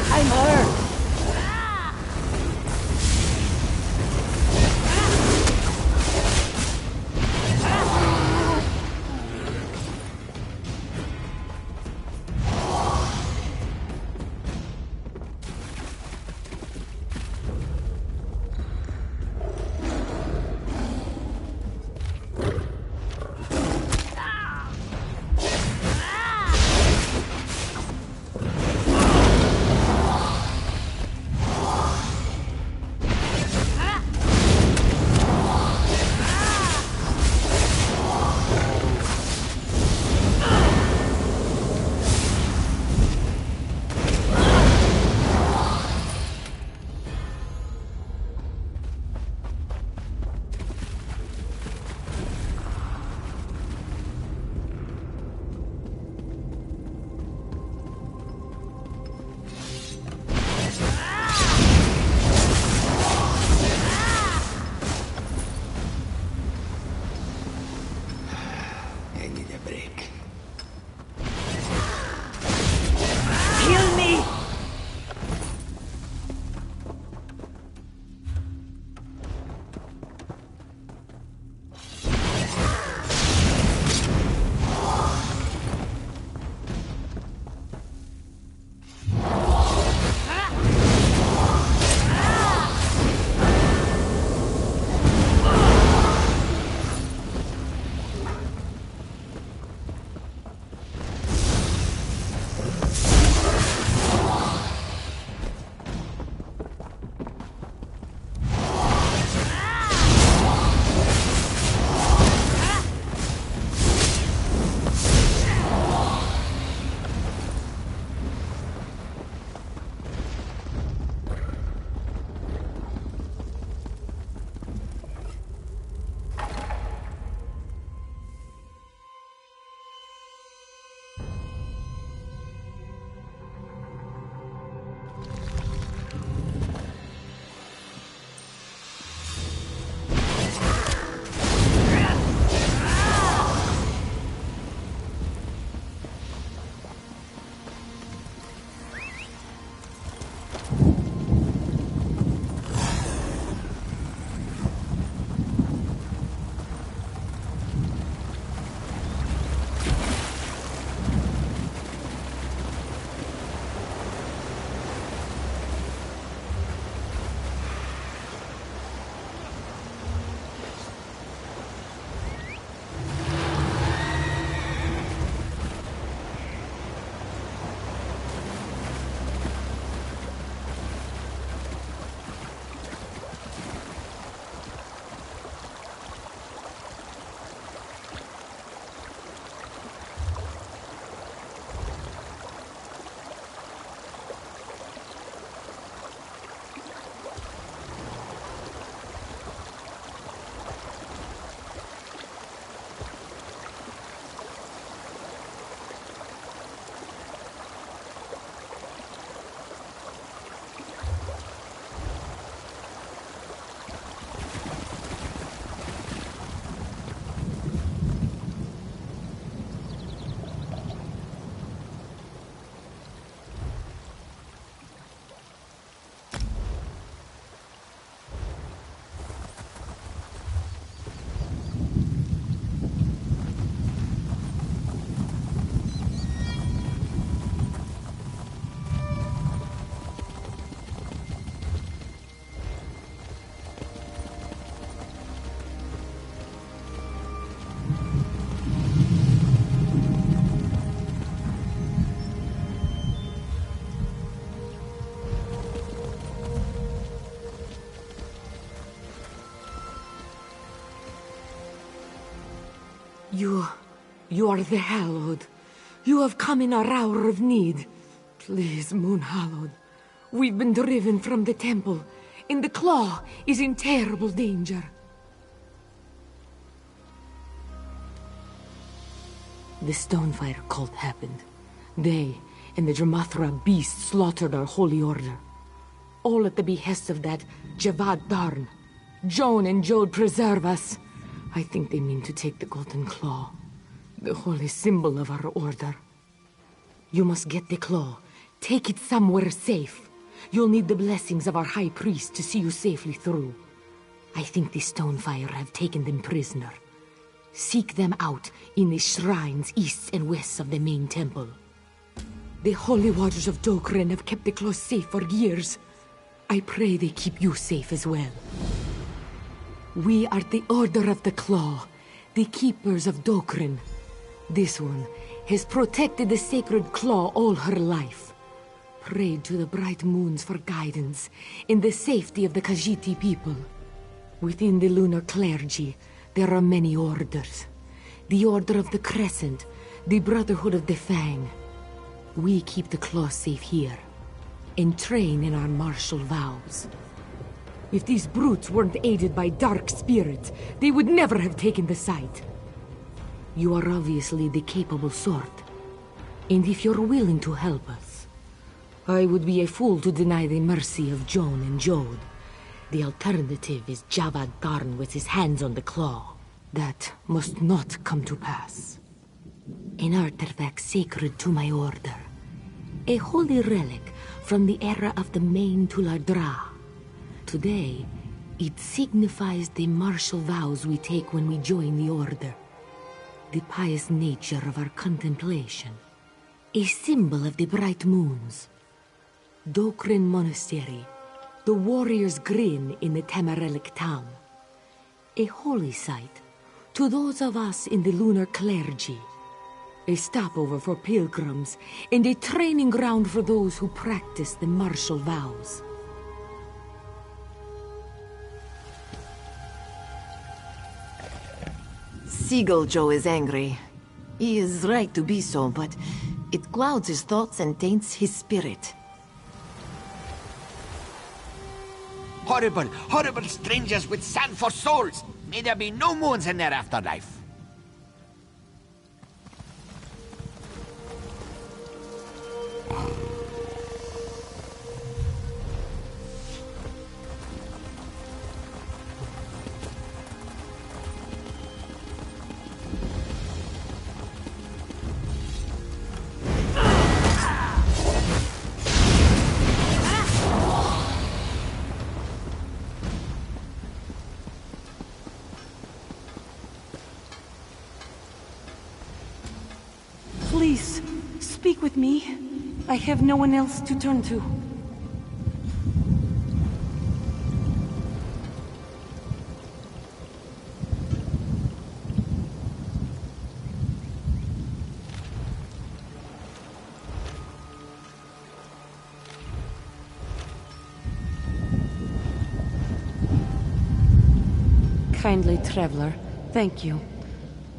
Speaker 15: I'm hurt.
Speaker 9: You are the Hallowed. You have come in our hour of need. Please, Moon Hallowed. We've been driven from the temple, and the Claw is in terrible danger. The Stonefire cult happened. They and the Dramathra beast slaughtered our holy order. All at the behest of that Javad Darn. Joan and Jode preserve us. I think they mean to take the Golden Claw, the holy symbol of our order. You must get the claw. Take it somewhere safe. You'll need the blessings of our High Priest to see you safely through. I think the Stonefire have taken them prisoner. Seek them out in the shrines east and west of the main temple. The holy waters of Dokren have kept the claw safe for years. I pray they keep you safe as well. We are the Order of the Claw, the keepers of Dokren. This one has protected the sacred claw all her life. Prayed to the bright moons for guidance in the safety of the Khajiit people. Within the lunar clergy, there are many orders. The Order of the Crescent, the Brotherhood of the Fang. We keep the claw safe here, and train in our martial vows. If these brutes weren't aided by dark spirits, they would never have taken the site. You are obviously the capable sort, and if you're willing to help us, I would be a fool to deny the mercy of Joan and Jode. The alternative is Javad Darn with his hands on the claw. That must not come to pass. An artifact sacred to my order. A holy relic from the era of the main Tulardra. Today, it signifies the martial vows we take when we join the Order. The pious nature of our contemplation. A symbol of the bright moons. Dokren Monastery, the warrior's grin in the Tamarelic town. A holy site to those of us in the lunar clergy. A stopover for pilgrims and a training ground for those who practice the martial vows.
Speaker 1: Seagull Joe is angry. He is right to be so, but it clouds his thoughts and taints his spirit.
Speaker 6: Horrible, horrible strangers with sand for souls! May there be no moons in their afterlife!
Speaker 9: Please, speak with me. I have no one else to turn to. Kindly traveler, thank you.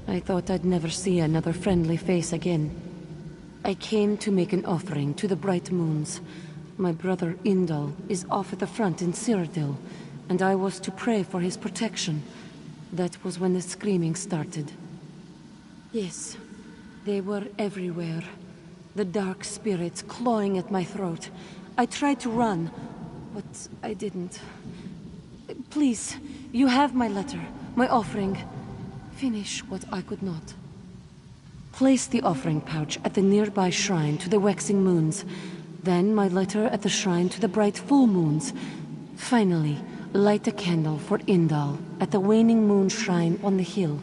Speaker 9: I thought I'd never see another friendly face again. I came to make an offering to the bright moons. My brother Indal is off at the front in Cyrodiil, and I was to pray for his protection. That was when the screaming started. Yes, they were everywhere. The dark spirits clawing at my throat. I tried to run, but I didn't. Please, you have my letter, my offering. Finish what I could not. Place the offering pouch at the nearby shrine to the waxing moons. Then my letter at the shrine to the bright full moons. Finally, light a candle for Indal at the waning moon shrine on the hill.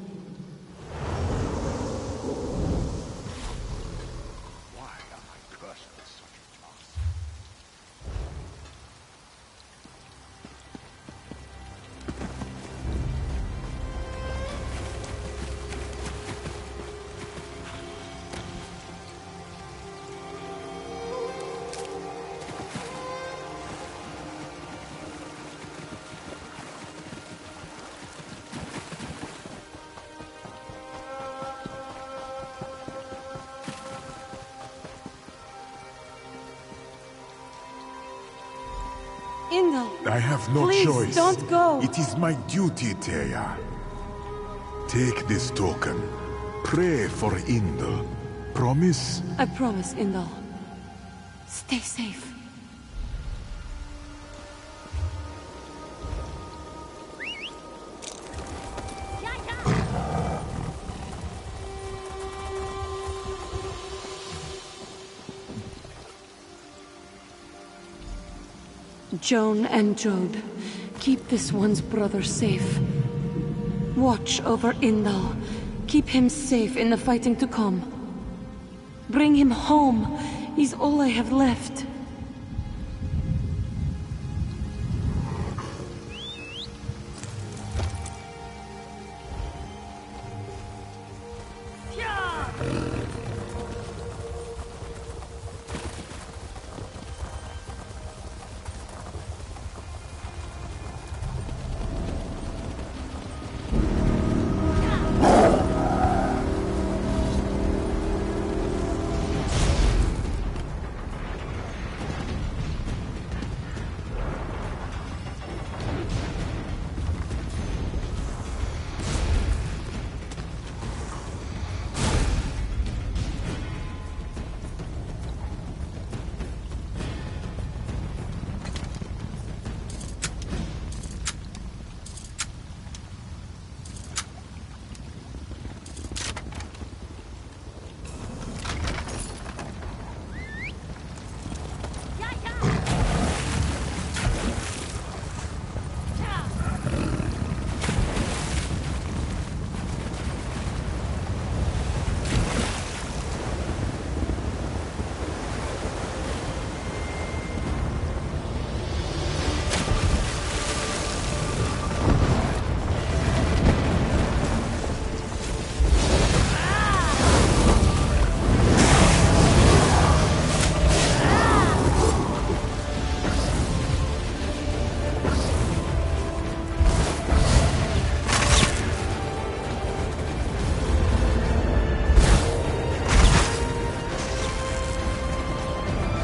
Speaker 22: I have no
Speaker 9: Please,
Speaker 22: choice.
Speaker 9: don't go.
Speaker 22: It is my duty, Teya. Take this token. Pray for Indal. Promise?
Speaker 9: I promise, Indal. Stay safe. Joan and Jode, keep this one's brother safe. Watch over Indal. Keep him safe in the fighting to come. Bring him home. He's all I have left.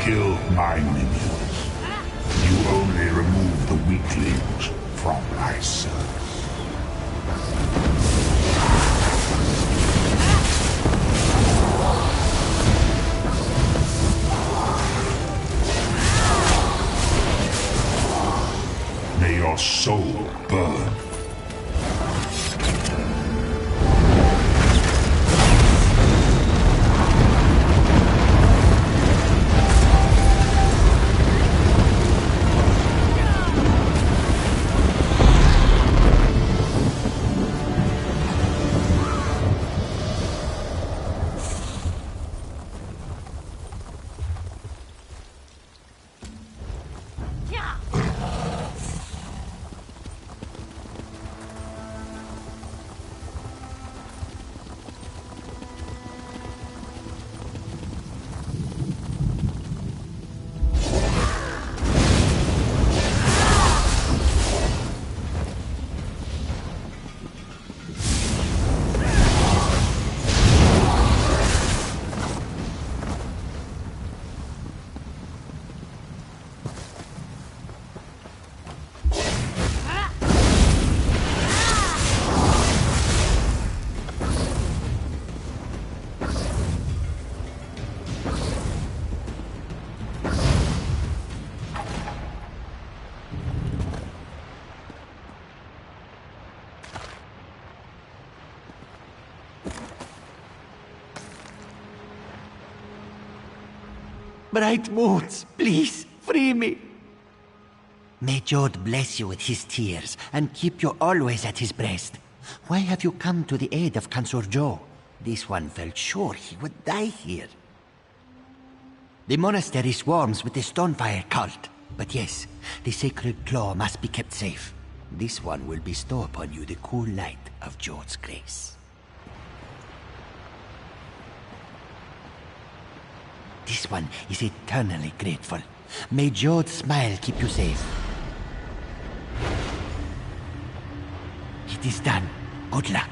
Speaker 8: Kill my minions. You only remove the weaklings from my service. May your soul burn.
Speaker 6: Bright moons, please, free me. May Jode bless you with his tears and keep you always at his breast. Why have you come to the aid of Consort Joe? This one felt sure he would die here. The monastery swarms with the Stonefire cult. But yes, the sacred claw must be kept safe. This one will bestow upon you the cool light of Jode's grace. This one is eternally grateful. May Jode's smile keep you safe. It is done. Good luck.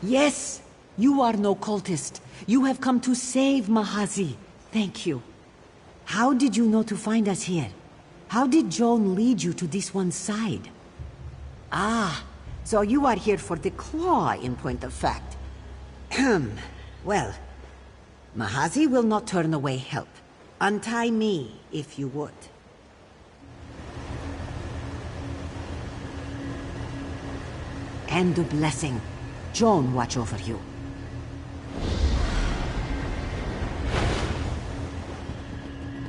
Speaker 9: Yes, you are no cultist. You have come to save Mahazi. Thank you. How did you know to find us here? How did Joan lead you to this one side?
Speaker 21: Ah, so you are here for the claw, in point of fact. Well, Mahazi will not turn away help. Untie me, if you would.
Speaker 9: And a blessing. Joan watch over you.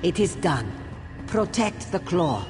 Speaker 21: It is done. Protect the claw.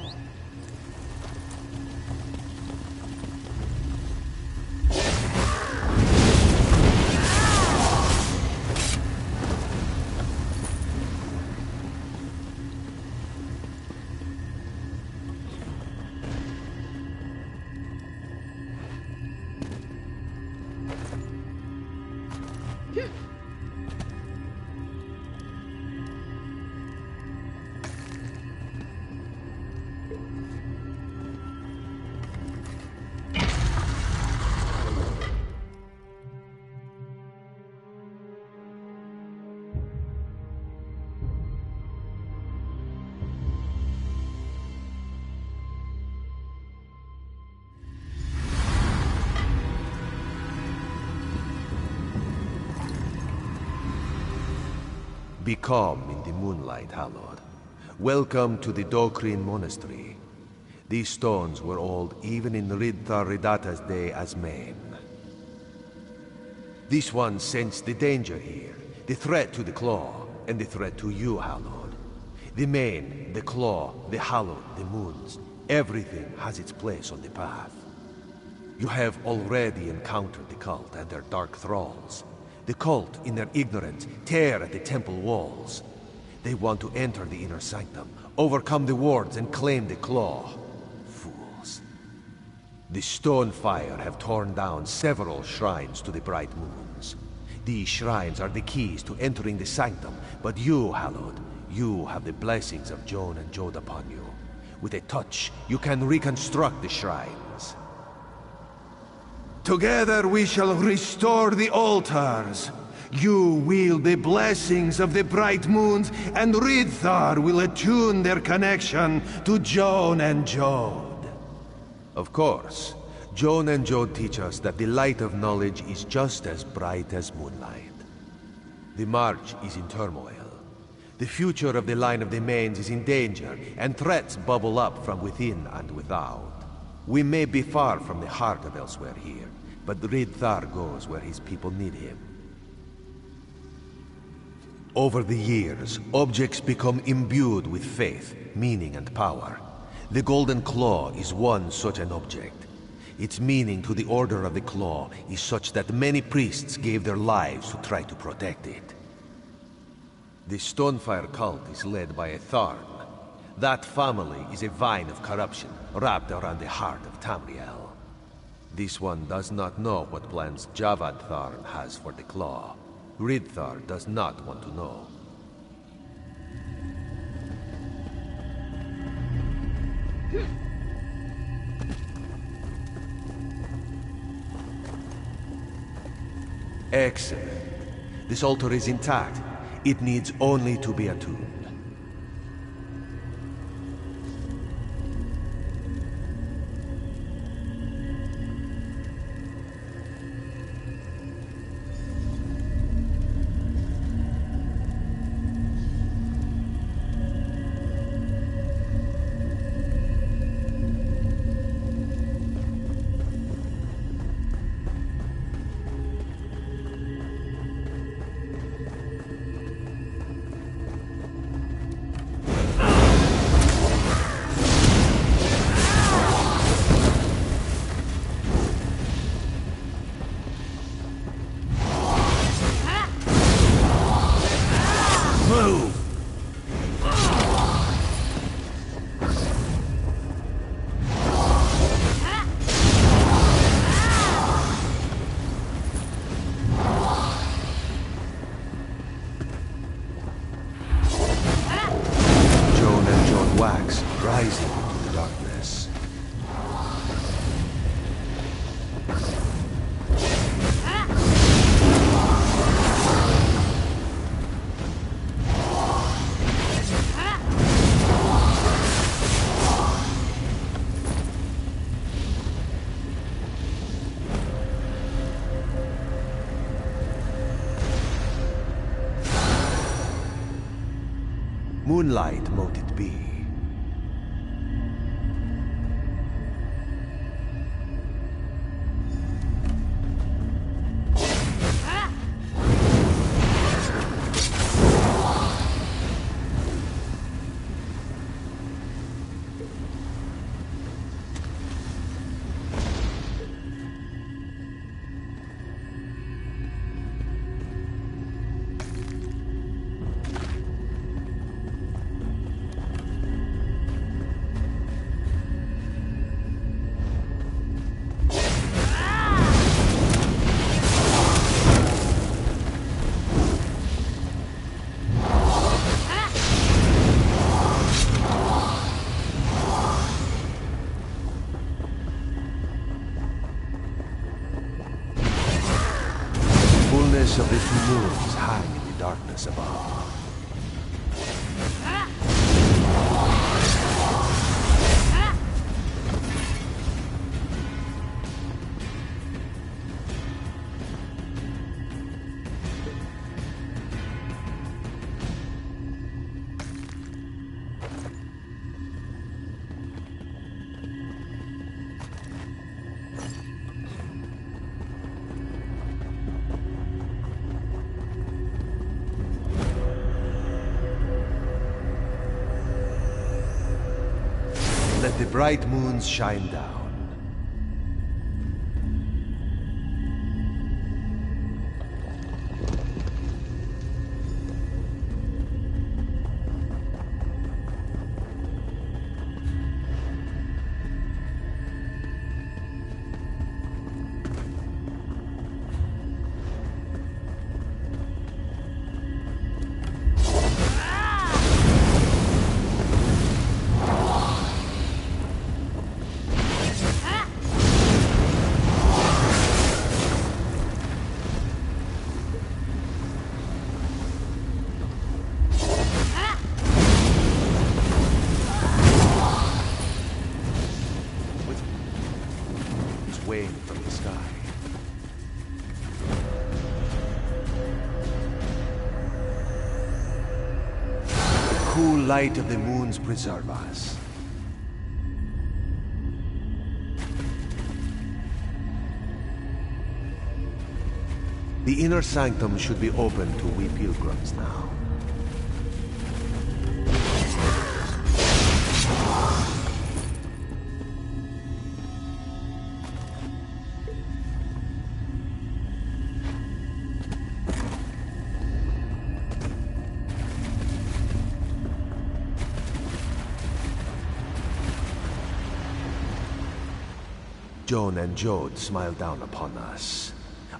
Speaker 10: Be calm in the moonlight, Hallowed. Welcome to the Dokrin Monastery. These stones were old even in Ridthar Ridata's day as men. This one sensed the danger here, the threat to the Claw, and the threat to you, Hallowed. The Mane, the Claw, the Hallowed, the Moons, everything has its place on the path. You have already encountered the cult and their dark thralls. The cult, in their ignorance, tear at the temple walls. They want to enter the inner sanctum, overcome the wards, and claim the Claw. Fools. The Stonefire have torn down several shrines to the Bright Moons. These shrines are the keys to entering the sanctum, but you, Hallowed, you have the blessings of Joan and Jode upon you. With a touch, you can reconstruct the shrines. Together we shall restore the altars. You wield the blessings of the Bright Moons, and Ridthar will attune their connection to Joan and Jode. Of course, Joan and Jode teach us that the light of knowledge is just as bright as moonlight. The March is in turmoil. The future of the line of the Mains is in danger, and threats bubble up from within and without. We may be far from the heart of elsewhere here, but Ridthar goes where his people need him. Over the years, objects become imbued with faith, meaning and power. The Golden Claw is one such an object. Its meaning to the Order of the Claw is such that many priests gave their lives to try to protect it. The Stonefire cult is led by a Tharn. That family is a vine of corruption wrapped around the heart of Tamriel. This one does not know what plans Javad Tharn has for the Claw. Ridthar does not want to know. Excellent. This altar is intact. It needs only to be attuned. Moonlight mote it be. Of the two moons hang in the darkness above. Let the bright moons shine down. Wave from the sky. The cool light of the moons preserve us. The inner sanctum should be open to we pilgrims now. Joan and Jode smile down upon us.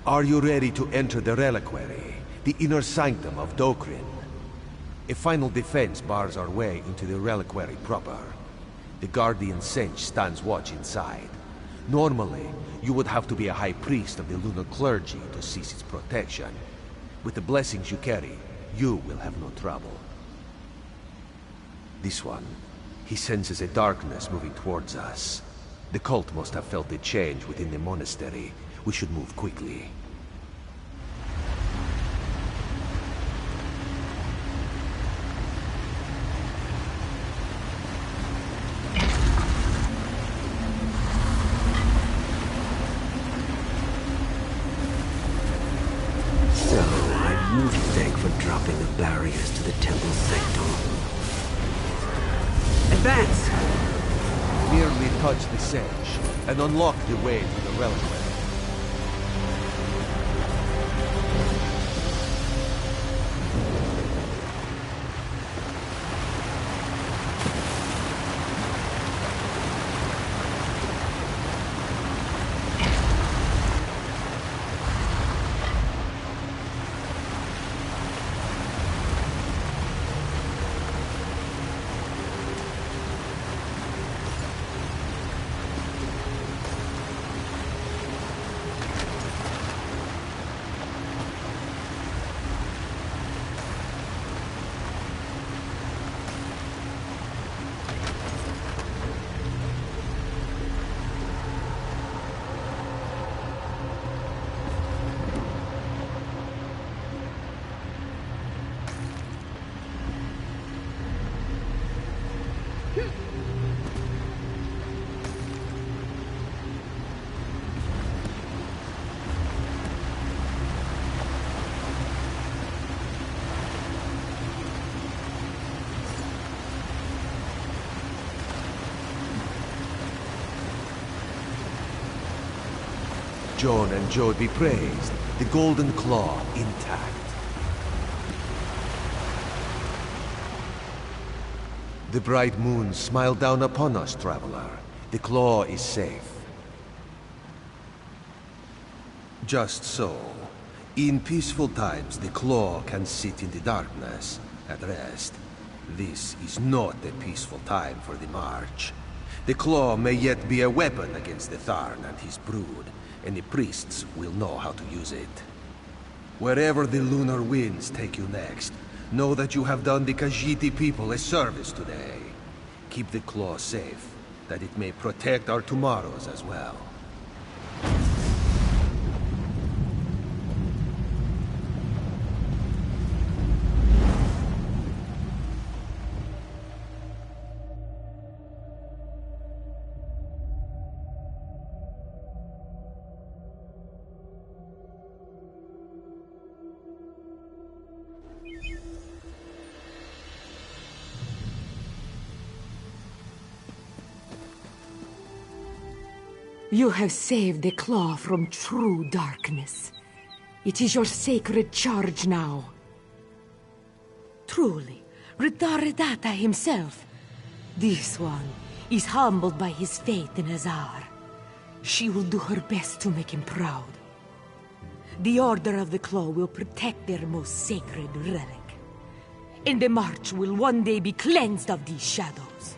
Speaker 10: Are you ready to enter the reliquary, the inner sanctum of Dokrin? A final defense bars our way into the reliquary proper. The guardian Sench stands watch inside. Normally, you would have to be a high priest of the lunar clergy to seize its protection. With the blessings you carry, you will have no trouble. This one, he senses a darkness moving towards us. The cult must have felt the change within the monastery. We should move quickly.
Speaker 14: So, I moved thank for dropping the barriers to the temple sanctum. Advance!
Speaker 10: Merely touch the Sench and unlock the way to the reliquary. Joan and Jode be praised, the Golden Claw intact. The bright moon smiled down upon us, traveler. The claw is safe. Just so. In peaceful times, the claw can sit in the darkness, at rest. This is not a peaceful time for the march. The claw may yet be a weapon against the Tharn and his brood, and the priests will know how to use it. Wherever the lunar winds take you next, know that you have done the Khajiit people a service today. Keep the claw safe, that it may protect our tomorrows as well.
Speaker 9: You have saved the claw from true darkness. It is your sacred charge now. Truly, Ridaredata himself. This one is humbled by his faith in Azar. She will do her best to make him proud. The Order of the Claw will protect their most sacred relic. And the March will one day be cleansed of these shadows.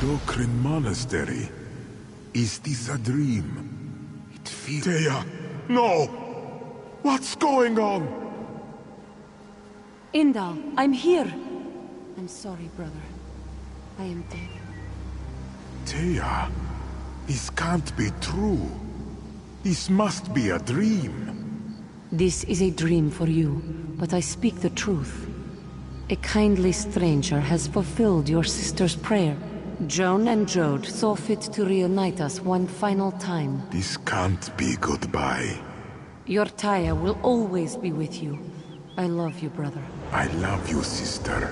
Speaker 12: Dokrin Monastery. Is this a dream? It feels... Teia! No! What's going on?
Speaker 9: Indal, I'm here. I'm sorry, brother. I am dead.
Speaker 12: Teia, this can't be true. This must be a dream.
Speaker 9: This is a dream for you, but I speak the truth. A kindly stranger has fulfilled your sister's prayer. Joan and Jode saw fit to reunite us one final time.
Speaker 12: This can't be goodbye.
Speaker 9: Your Taya will always be with you. I love you, brother.
Speaker 12: I love you, sister.